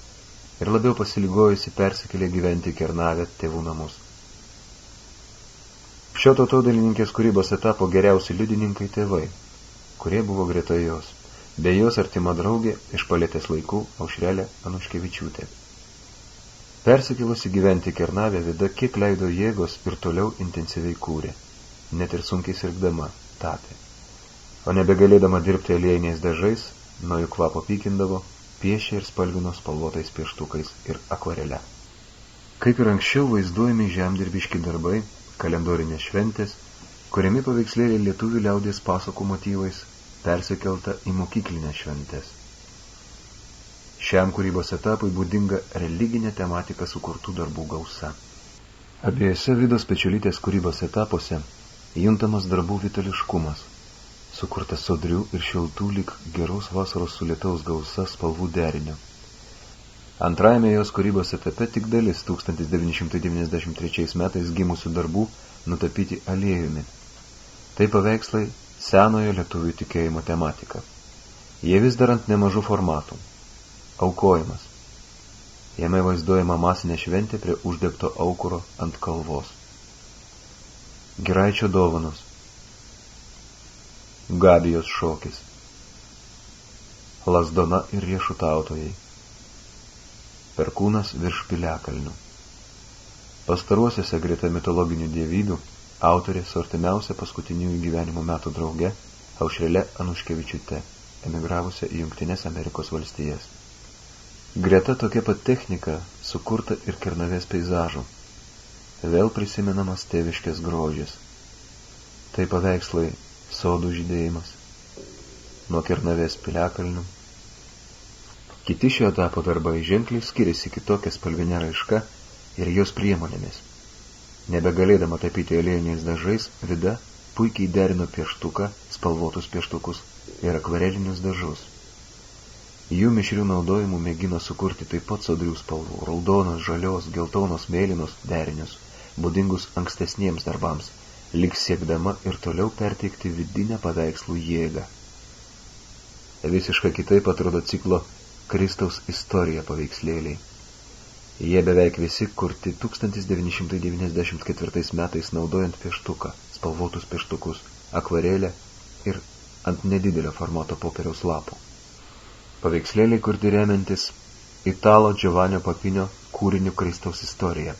ir labiau pasiligojusi persikėlė gyventi Kernavę tėvų namus. Šio tautodailininkės kūrybos etapo geriausi liudininkai tėvai, kurie buvo greta jos, bei jos artima draugė iš paletės laikų Aušrelė Anuškevičiūtė. Persikėlusi gyventi Kernavę, Vida kiek leido jėgos ir toliau intensyviai kūrė, net ir sunkiai sirgdama, tapė. O nebegalėdama dirbti aliejiniais dažais, nuo jų kvapo pykindavo, piešė ir spalvino spalvotais pieštukais ir akvarele. Kaip ir anksčiau vaizduojami žemdirbiški darbai, kalendorinės šventės, kuriami paveikslėliai lietuvių liaudies pasakų motyvais, persikelta į mokyklinės šventės. Šiam kūrybos etapui būdinga religinė tematika sukurtų darbų gausa. Abiejose Vidos Pečiulytės kūrybos etapuose juntamas darbų vitališkumas, sukurtas sodrių ir šiltų lyg geros vasaros su lietaus gausa spalvų deriniu. Antrajame jos kūrybos etape tik dalis 1993 metais gimusių darbų nutapyti aliejumi. Tai paveikslai senojo lietuvių tikėjimo tematika. Jie vis dar ant nemažų formatų. Aukojimas. Jame vaizduojama masinė šventė prie uždegto aukuro ant kalvos. Giraičio dovanos. Gabijos šokis. Lazdona ir riešutautojai. Perkūnas virš piliakalnių. Pastaruosiuose greta mitologinių dievybių autorė su artimiausia paskutiniųjų gyvenimo metų drauge Aušrele Anuškevičiūte, emigravusia į Jungtines Amerikos valstijas. Greta tokia pat technika sukurta ir Kernavės peizažų. Vėl prisimenamas tėviškės grožis. Tai paveikslai sodų žydėjimas, nuo Kernavės piliakalnių. Kiti šio etapo darbai ženkliai skiriasi kitokia spalvinė raiška ir jos priemonėmis. Nebegalėdama tapyti aliejiniais dažais, Vida puikiai derino pieštuką, spalvotus pieštukus ir akvarelinius dažus. Jų mišrių naudojimų mėgino sukurti taip pat sodrių spalvų, raudonos, žalios, geltonos, mėlynos derinius, būdingus ankstesniems darbams, lyg siekdama ir toliau perteikti vidinę paveikslų jėgą. Visiškai kitaip atrodo ciklo Kristaus istorija paveikslėliai. Jie beveik visi kurti 1994 metais naudojant pieštuką, spalvotus pieštukus, akvarelę ir ant nedidelio formato popieriaus lapų. Paveikslėliai kurti remiantis Italo Giovanio Papinio kūriniu Kristaus istorija.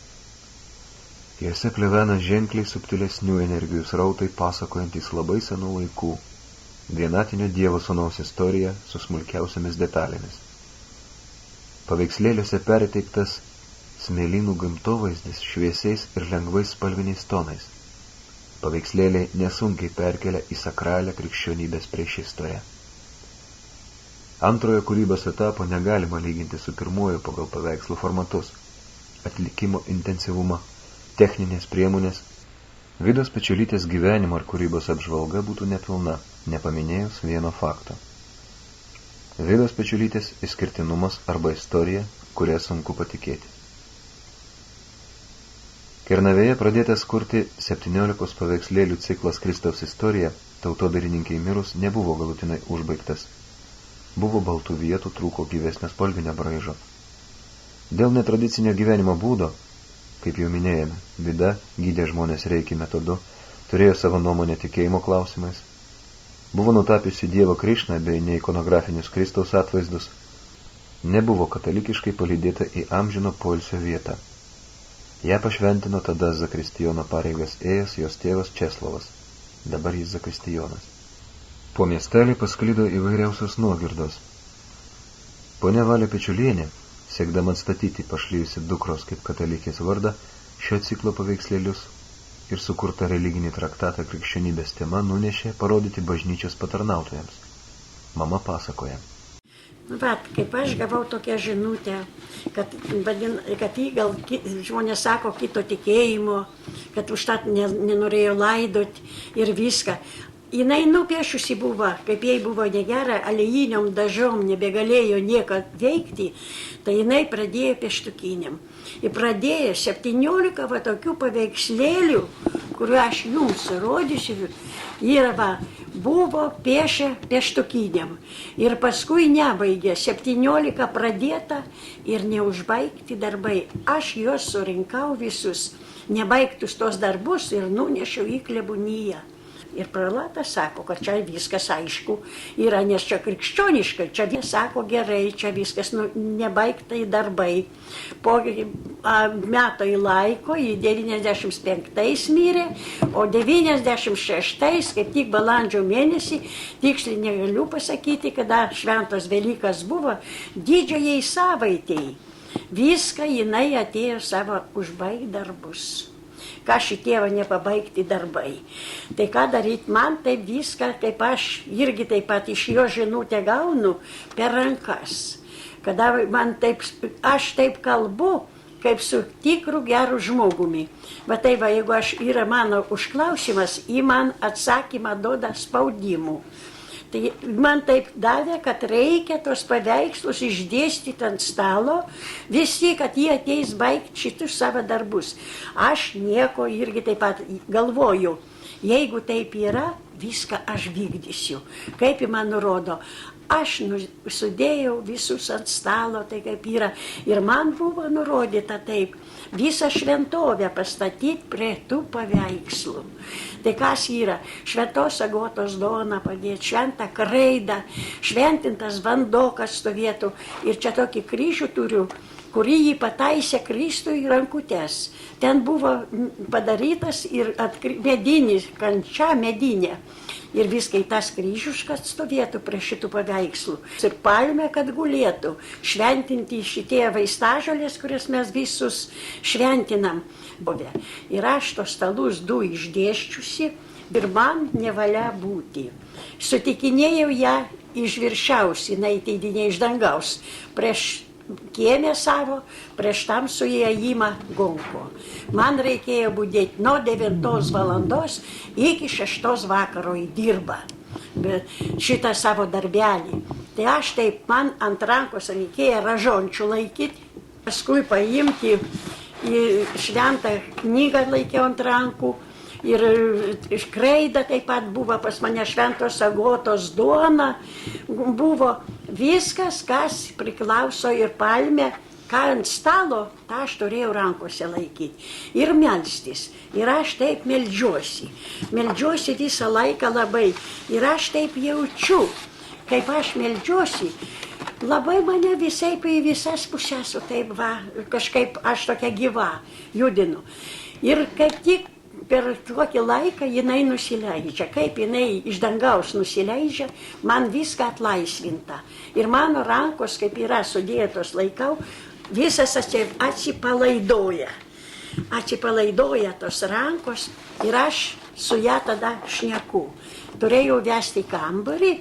Jose plevena ženkliai subtilesnių energijų srautai pasakojantys labai senų laikų, vienatinio Dievo sūnaus istoriją su smulkiausiamis detalėmis. Paveikslėliuose perteiktas smėlynų gamtovaizdis šviesiais ir lengvais spalviniais tonais. Paveikslėliai nesunkiai perkelia į sakralią krikščionybės priešistorę. Antrojo kūrybos etapo negalima lyginti su pirmuoju pagal paveikslų formatus, atlikimo intensyvumą, techninės priemonės. Vidos Pečiulytės gyvenimo ar kūrybos apžvalga būtų nepilna, nepaminėjus vieno fakto. Vidos Pečiulytės išskirtinumas arba istorija, kuria sunku patikėti. Kernavėje pradėtas kurti 17 paveikslėlių ciklas Kristaus istorija, tautodailininkai mirus nebuvo galutinai užbaigtas. Buvo baltų vietų, trūko gyvesnio spalvinio braižo. Dėl netradicinio gyvenimo būdo, kaip jau minėjome, Vida gydė žmonės reiki metodu, turėjo savo nuomonę tikėjimo klausimais, buvo nutapiusi Dievą Krišną bei neikonografinius Kristaus atvaizdus, nebuvo katalikiškai palydėta į amžino poilsio vietą. Ją pašventino tada zakristijono pareigas ėjęs jos tėvas Česlovas, dabar jis zakristijonas. Po miestelį pasklido įvairiausios nuogirdos. Ponia Valė Pečiulienė, siekdama atstatyti pašlijusi dukros kaip katalikės vardą, šio ciklo paveikslėlius ir sukurtą religinį traktatą krikščionybės tema nunešė parodyti bažnyčios patarnautojams. Mama pasakoja. Vat, kaip aš gavau tokią žinutę, kad jį gal žmonės sako kito tikėjimo, kad užtat nenorėjo laidot ir viską. Jinai nupiešusi buvo, kaip jai buvo negera, aliejiniam dažom nebegalėjo nieko veikti, tai jinai pradėjo pieštukiniam. Ir pradėjo 17 va tokių paveikslėlių, kuriuo aš jums rodysiu, buvo piešę pieštukiniam. Ir paskui nebaigė, 17 pradėta ir neužbaigti darbai. Aš juos surinkau visus, nebaigtus tos darbus ir nunešiau į kleboniją. Ir prelatas sako, kad čia viskas aišku yra, nes čia krikščioniška, čia sako gerai, čia viskas nebaigtai darbai. Po metų laiko, į 95 mirė, o 96, kaip tik balandžio mėnesį, tiksliai negaliu pasakyti, kada šventos Velykas buvo, didžiajai savaitėjai. Viską jinai atėjo savo užbaigt darbus. Ką šitėva nepabaigti darbai. Tai ką daryti man, taip viską, kaip aš irgi taip pat iš jo žinutę gaunu per rankas. Kada man taip, aš taip kalbu, kaip su tikru geru žmogumi. Va tai va, jeigu yra mano užklausimas, į man atsakymą duoda spaudimų. Tai man taip davė, kad reikia tos paveikslus išdėstyti ant stalo, visi, kad jie ateis baigti šitus savo darbus. Aš nieko irgi taip pat galvoju, jeigu taip yra, viską aš vykdysiu. Kaip į man nurodo, aš sudėjau visus ant stalo, tai kaip yra. Ir man buvo nurodyta taip, visą šventovę pastatyti prie tų paveikslų. Tai kas yra? Šventos Agotos duona padėti, šventą kraidą, šventintas vandokas stovėtų. Ir čia tokį kryžių turiu, kurį jį pataisė Kristui rankutės. Ten buvo padarytas ir medinis, kančia medinė. Ir viskai tas kryžius, kad stovėtų prie šitų paveikslų. Ir palmė, kad gulėtų. Šventinti šitie vaistažolės, kurias mes visus šventinam. Ir aš tos stalus du išdėščiusi ir man nevalia būti. Sutikinėjau ją iš viršiaus, jinai teidinė iš dangaus. Prieš kiemę savo, prieš tamsų įėjimą gonko. Man reikėjo būdėti nuo 9 valandos iki 6 vakaro į dirbą. Šitą savo darbelį. Tai aš taip, man ant rankos reikėjo ražončių laikyti, paskui paimti į šventą knygą laikiau ant rankų. Ir kraidą taip pat buvo pas mane, šventos Agotos duona, buvo viskas, kas priklauso ir palmė, ką ant stalo, tą aš turėjau rankose laikyti. Ir melstis. Ir aš taip meldžiuosi. Meldžiuosi visą laiką labai. Ir aš taip jaučiu, kaip aš meldžiuosi, labai mane visai į visas pusės, taip va, kažkaip aš tokia gyva judinu. Ir kaip tik per tokį laiką jinai nusileidžia. Kaip jinai iš dangaus nusileidžia, man viską atlaisvinta. Ir mano rankos, kaip yra sudėtos laikau, visas atsipalaidoja. Atsipalaidoja tos rankos ir aš su ją tada šneku. Turėjau vesti kambarį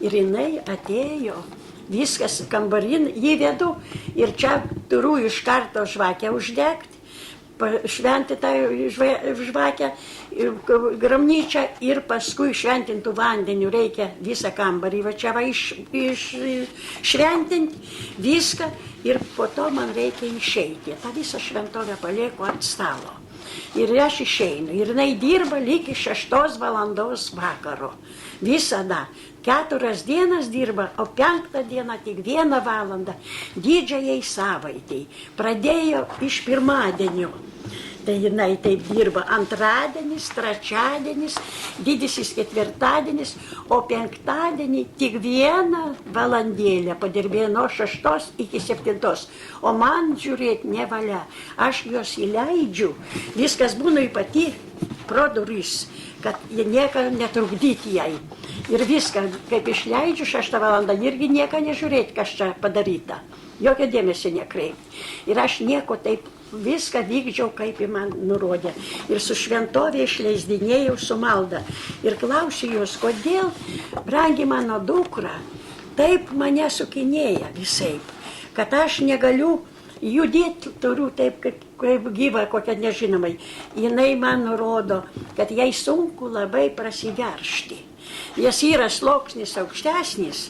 ir jinai atėjo. Viskas kambarin įvedu ir čia turiu iš karto žvakę uždegti. Šventintą žvakę, gramnyčią ir paskui šventintų vandeniu reikia visą kambarį. Va čia va šventinti viską ir po to man reikia išeiti. Ta visą šventovę palieku ant stalo. Ir aš išeinu. Ir jinai dirba lygi 6 valandos vakaro. Visada. 4 dienas dirba, o 5 dieną tik 1 valandą. Didžiajai savaitei. Pradėjo iš pirmadienio. Tai jinai taip dirba antradienis, trečiadienis, didysis ketvirtadienis, o 5 tik 1 valandėlę padirbėjo nuo 6 iki 7. O man žiūrėti nevalia. Aš juos įleidžiu, viskas būna pati pro duris, kad jie nieko netrukdyti jai. Ir viską, kaip išleidžiu 6 valandą, irgi nieko nežiūrėti, kas čia padaryta. Jokio dėmesio nekreipti. Ir aš nieko taip viską vykdžiau, kaip į man nurodė. Ir su šventovė išleisdinėjau su malda. Ir klausiu jos, kodėl, brangi mano dukra, taip mane sukinėja visaip, kad aš negaliu judėti, turiu taip, kaip gyva, kokia nežinomai. Jinai man nurodo, kad jai sunku labai prasiveršti. Jas yra sluoksnis aukštesnis,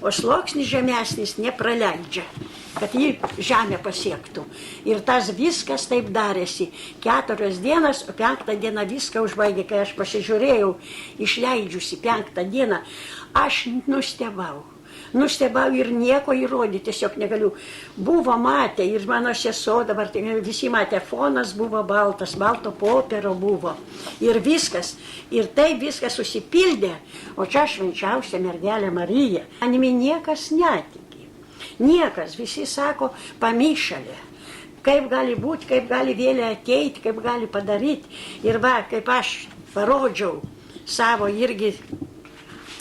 o sluoksnis žemesnis nepraleidžia, kad jį žemę pasiektų. Ir tas viskas taip darėsi. 4 dienas, o 5 dieną viską užbaigė. Kai aš pasižiūrėjau, išleidžiusi 5 dieną, aš nustebau ir nieko įrodyti tiesiog negaliu. Buvo matę ir mano sesuo, dabar visi matė, fonas buvo baltas, balto popero buvo. Ir viskas. Ir tai viskas susipildė. O čia švenčiausia mergelė Marija. Manimi niekas netiki. Niekas, visi sako, pamišalė. Kaip gali būti, kaip gali vėlė ateiti, kaip gali padaryti. Ir va, kaip aš parodžiau savo irgi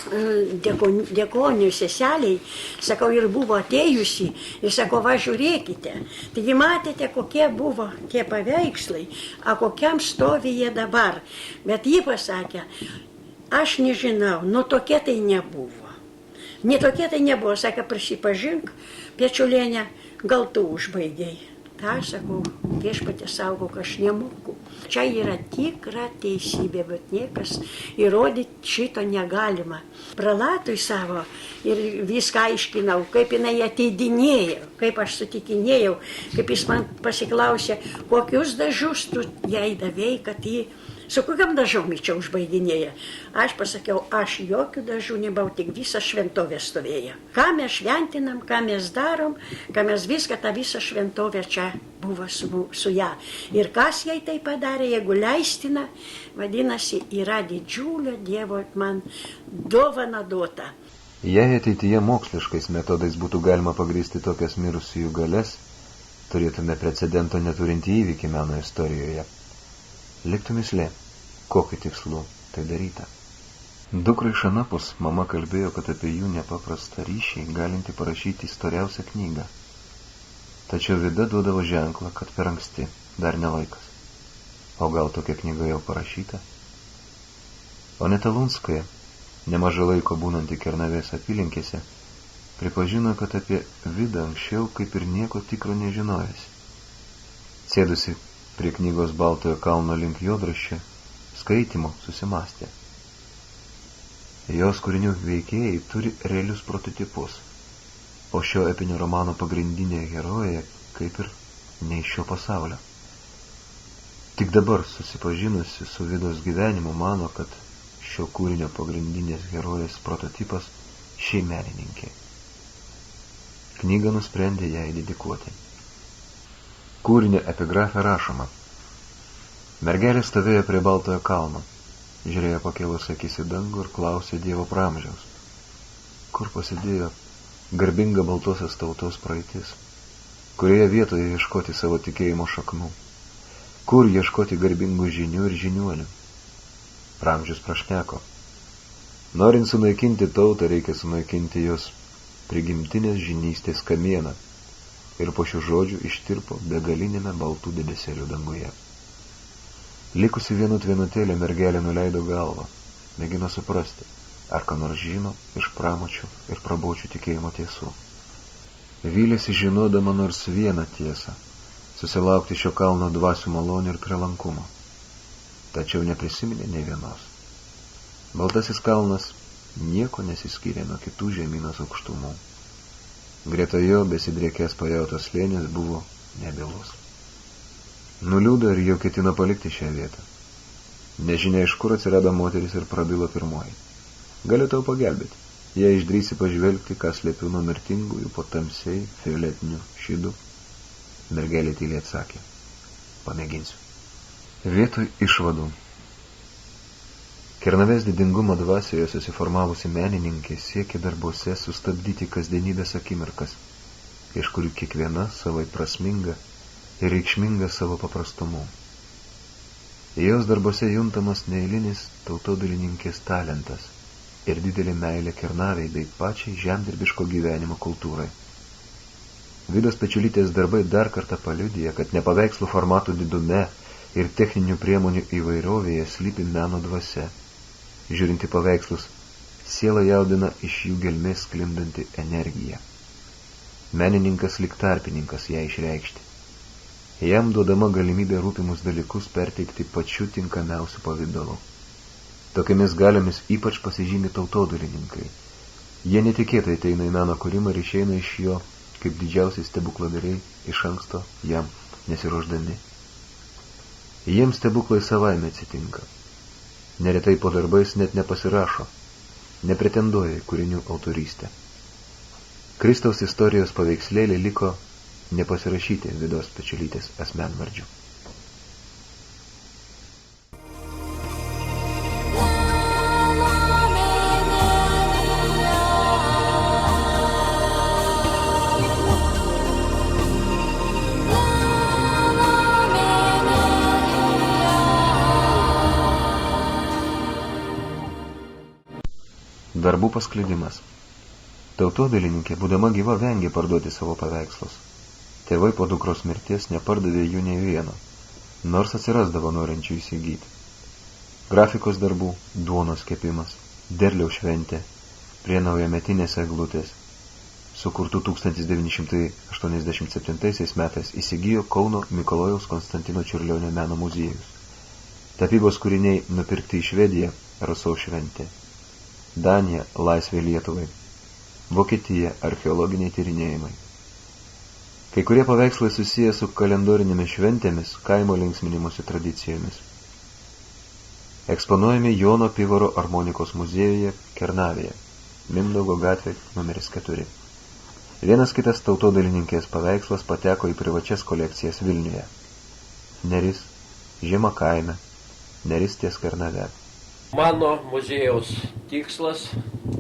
dėkonių seseliai, sakau, ir buvo atėjusi, ir sakau, va, žiūrėkite. Taigi matėte, kokie buvo tie paveikslai, a kokiam stovi jie dabar. Bet ji pasakė, aš nežinau, nu tokie tai nebuvo. Netokie tai nebuvo, sakė, prisipažink, Pečiulienė, gal tu užbaigiai. Ką, sakau, viešpatė saugo, kad aš nemoku. Čia yra tikra teisybė, bet niekas įrodyti šito negalima. Pralatui savo ir viską aiškinau, kaip jinai ateidinėjo, kaip aš sutikinėjau, kaip jis man pasiklausė, kokius dažus tu jai davėjai, kad jį su kokiam dažom čia užbaiginėja. Aš pasakiau, aš jokių dažų nebau, tik visą šventovę stovėja. Ką mes šventinam, ką mes darom, ką mes viską, tą visą šventovę čia buvo su ją. Ir kas jai tai padarė, jeigu leistina, vadinasi, yra didžiulio Dievo man dovana duota. Jei ateityje moksliškais metodais būtų galima pagrįsti tokias mirusiųjų galias, turėtume precedento neturintį įvykį meno istorijoje. Liktų mislė, kokiu tikslu tai daryta. Dukrai iš anapus mama kalbėjo, kad apie jų nepaprastą ryšį galinti parašyti storiausią knygą. Tačiau Vida duodavo ženklą, kad per anksti, dar ne laikas. O gal tokia knyga jau parašyta? Oneta Lunskaja, nemažai laiko būnanti Kernavės apylinkėse, pripažino, kad apie Vidą anksčiau kaip ir nieko tikro nežinojęs. Sėdusi prie knygos Baltojo kalno link juodraščio, skaitymo susimastė. Jos kūrinių veikėjai turi realius prototipus, o šio epinio romano pagrindinė herojė kaip ir ne iš šio pasaulio. Tik dabar susipažinusi su Vidos gyvenimu mano, kad šio kūrinio pagrindinės herojės prototipas ši menininkė. Knygą nusprendė jai dedikuoti. Kūrinio epigrafė rašoma. Mergelė stovėjo prie Baltojo kalno, žiūrėjo pakėlus akis į dangų ir klausė Dievo pramžiaus. Kur pasidėjo garbinga baltosios tautos praeitis? Kurioje vietoje ieškoti savo tikėjimo šaknų? Kur ieškoti garbingų žinių ir žiniuolių? Pramžius prašneko. Norint sunaikinti tautą, reikia sunaikinti jos prigimtinės žinystės kamieną. Ir po šių žodžių ištirpo begalinėme baltų debesėlių danguje. Likusi vienutėlė mergelė nuleido galvą, mėgino suprasti, ar ką nors žino iš pramočių ir prabočių tikėjimo tiesų. Vylėsi žinodama nors vieną tiesą, susilaukti šio kalno dvasių malonių ir prielankumo. Tačiau neprisiminė nei vienos. Baltasis kalnas nieko nesiskyrė nuo kitų žemynos aukštumų. Greta jo besidriekęs pajautos slėnis buvo nebylus. Nuliūdo ir jau ketino palikti šią vietą. Nežinia, iš kur atsirado moteris ir prabilo pirmoji. Galiu tau pagelbėti, jei išdrįsi pažvelgti, ką slėpiu nuo mirtingųjų po tamsiai fioletiniu šydu. Mergelė tyliai atsakė. Pamėginsiu. Vietoj išvadų. Kernavės didingumo dvasioje susiformavusi menininkė siekė darbuose sustabdyti kasdienybės akimirkas, iš kurių kiekviena savai prasminga ir reikšminga savo paprastumu. Jos darbuose juntamas neeilinis tautodailininkės talentas ir didelė meilė Kernavei bei pačiai žemdirbiško gyvenimo kultūrai. Vidos Pečiulytės darbai dar kartą paliudija, kad ne paveikslų formatų didume ir techninių priemonių įvairovėje slypi meno dvasia. Žiūrinti paveikslus, siela jaudina iš jų gelmės sklindanti energija. Menininkas lyg tarpininkas ją išreikšti. Jam duodama galimybė rūpimus dalykus perteikti pačiu tinkamiausiu pavidalu. Tokiamis galiomis ypač pasižymi tautodailininkai. Jie netikėtai ateina į meno kūrimą ir išeina iš jo kaip didžiausiai stebukladariai iš anksto jam nesiruošdami. Jiems stebuklai savaime atsitinka. Neretai po darbais net nepasirašo, nepretenduoja į kūrinių autorystę. Kristaus istorijos paveikslėlė liko nepasirašyti Vidos Pečiulytės asmenvardžių. Darbų paskleidimas. Tautodailininkė, būdama gyva, vengė parduoti savo paveikslus. Tėvai po dukros mirties nepardavė jų nei vieno, nors atsirasdavo norinčių įsigyti. Grafikos darbų, duonos kepimas, derliaus šventė, prie naujametinės eglutės, sukurtų 1987 metais, įsigijo Kauno Mikalojaus Konstantino Čiurlionio meno muziejus. Tapybos kūriniai nupirkti į Švediją Rasos šventė. Danija laisvė Lietuvai, Vokietija archeologiniai tyrinėjimai. Kai kurie paveikslai susiję su kalendorinėmis šventėmis, kaimo linksminimosi tradicijomis. Eksponuojami Jono Pivaro armonikos muziejuje Kernavėje, Mindaugo gatvė numeris 4. Vienas kitas tautodailininkės paveikslas pateko į privačias kolekcijas Vilniuje. Neris, Žema kaime, Neris ties Kernave. Mano muziejaus tikslas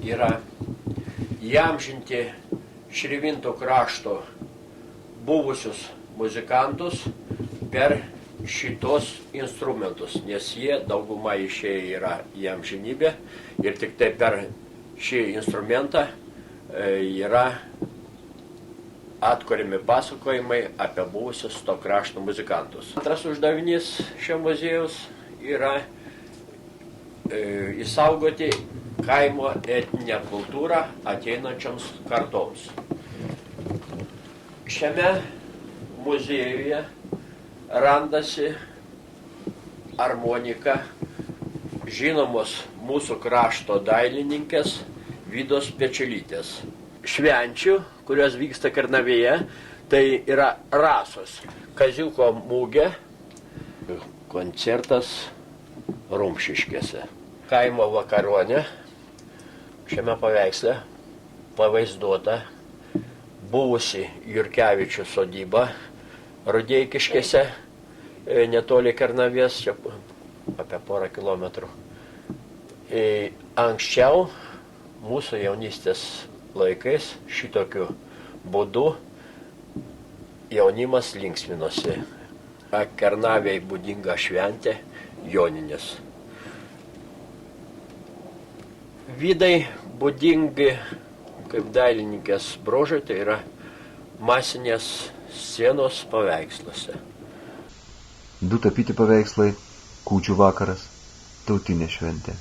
yra įamžinti Širvintų krašto buvusius muzikantus per šitos instrumentus, nes jie dauguma išėję yra į amžinybę ir tik tai per šį instrumentą yra atkuriami pasakojimai apie buvusius to krašto muzikantus. Antras uždavinys šio muziejaus yra įsaugoti kaimo etninę kultūrą ateinančioms kartoms. Šiame muziejuje randasi armonika žinomos mūsų krašto dailininkės Vidos Pečiulytės. Švenčių, kurios vyksta Kernavėje, tai yra Rasos Kaziuko mūgė, koncertas Rumšiškėse. Kaimo vakaronė šiame paveiksle pavaizduota buvusi Jurkevičių sodyba Rudeikiškėse, netoli Kernavės, čia apie porą kilometrų. Anksčiau mūsų jaunystės laikais šitokiu būdu jaunimas linksminosi. Kernavei būdinga šventė Joninės. Vidai būdingi kaip dailininkės bruožai, tai yra masinės scenos paveiksluose. Du tapyti paveikslai, Kūčių vakaras, tautinė šventė,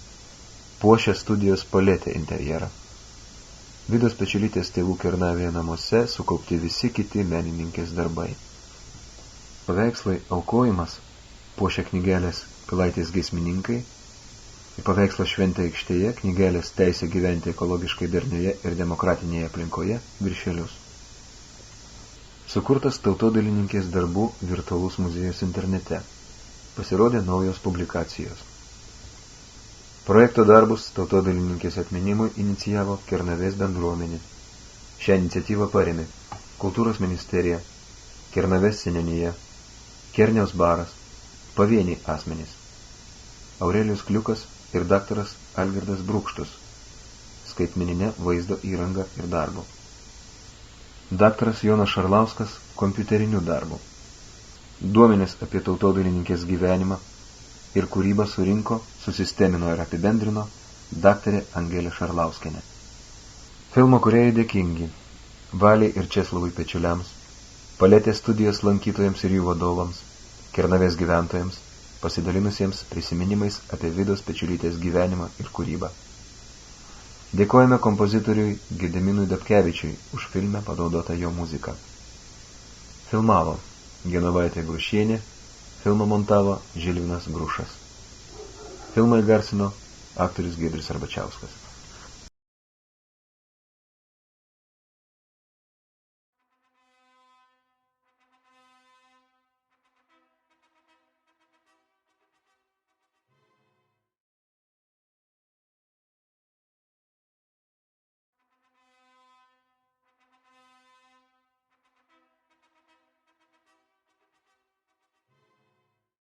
puošia studijos paletė interjerą. Vidos Pečiulytės tėvų Kernavėje namuose sukaupti visi kiti menininkės darbai. Paveikslai Aukojimas puošia knygelės Pilaitės giesmininkai, į paveikslą Šventė aikštėje knygelės Teisė gyventi ekologiškai darnioje ir demokratinėje aplinkoje viršelius. Sukurtas tautodailininkės darbų virtualus muziejus internete. Pasirodė naujos publikacijos. Projekto darbus tautodailininkės atminimui inicijavo Kernavės bendruomenė. Šią iniciatyvą parėmė Kultūros ministerija, Kernavės seniūnija, Kerniaus baras, pavieniai asmenys, Aurelijus Kliukas ir daktaras Algirdas Brūkštus, skaitmeninė vaizdo įranga ir darbo. Daktaras Jonas Šarlauskas kompiuterinių darbų. Duomenis apie tautodailininkės gyvenimą ir kūrybą surinko, susistemino ir apibendrino daktarė Angelė Šarlauskienė. Filmo kūrėjai dėkingi Valiai ir Česlovui Pečiuliams, Paletės studijos lankytojams ir jų vadovams, Kernavės gyventojams, pasidalinusiems prisiminimais apie Vidos Pečiulytės gyvenimą ir kūrybą. Dėkojame kompozitoriui Gediminui Dapkevičiui už filme panaudotą jo muziką. Filmavo Genovaitė Grušienė, filmą montavo Žilvinas Grušas. Filmą įgarsino aktorius Giedrius Arbačiauskas.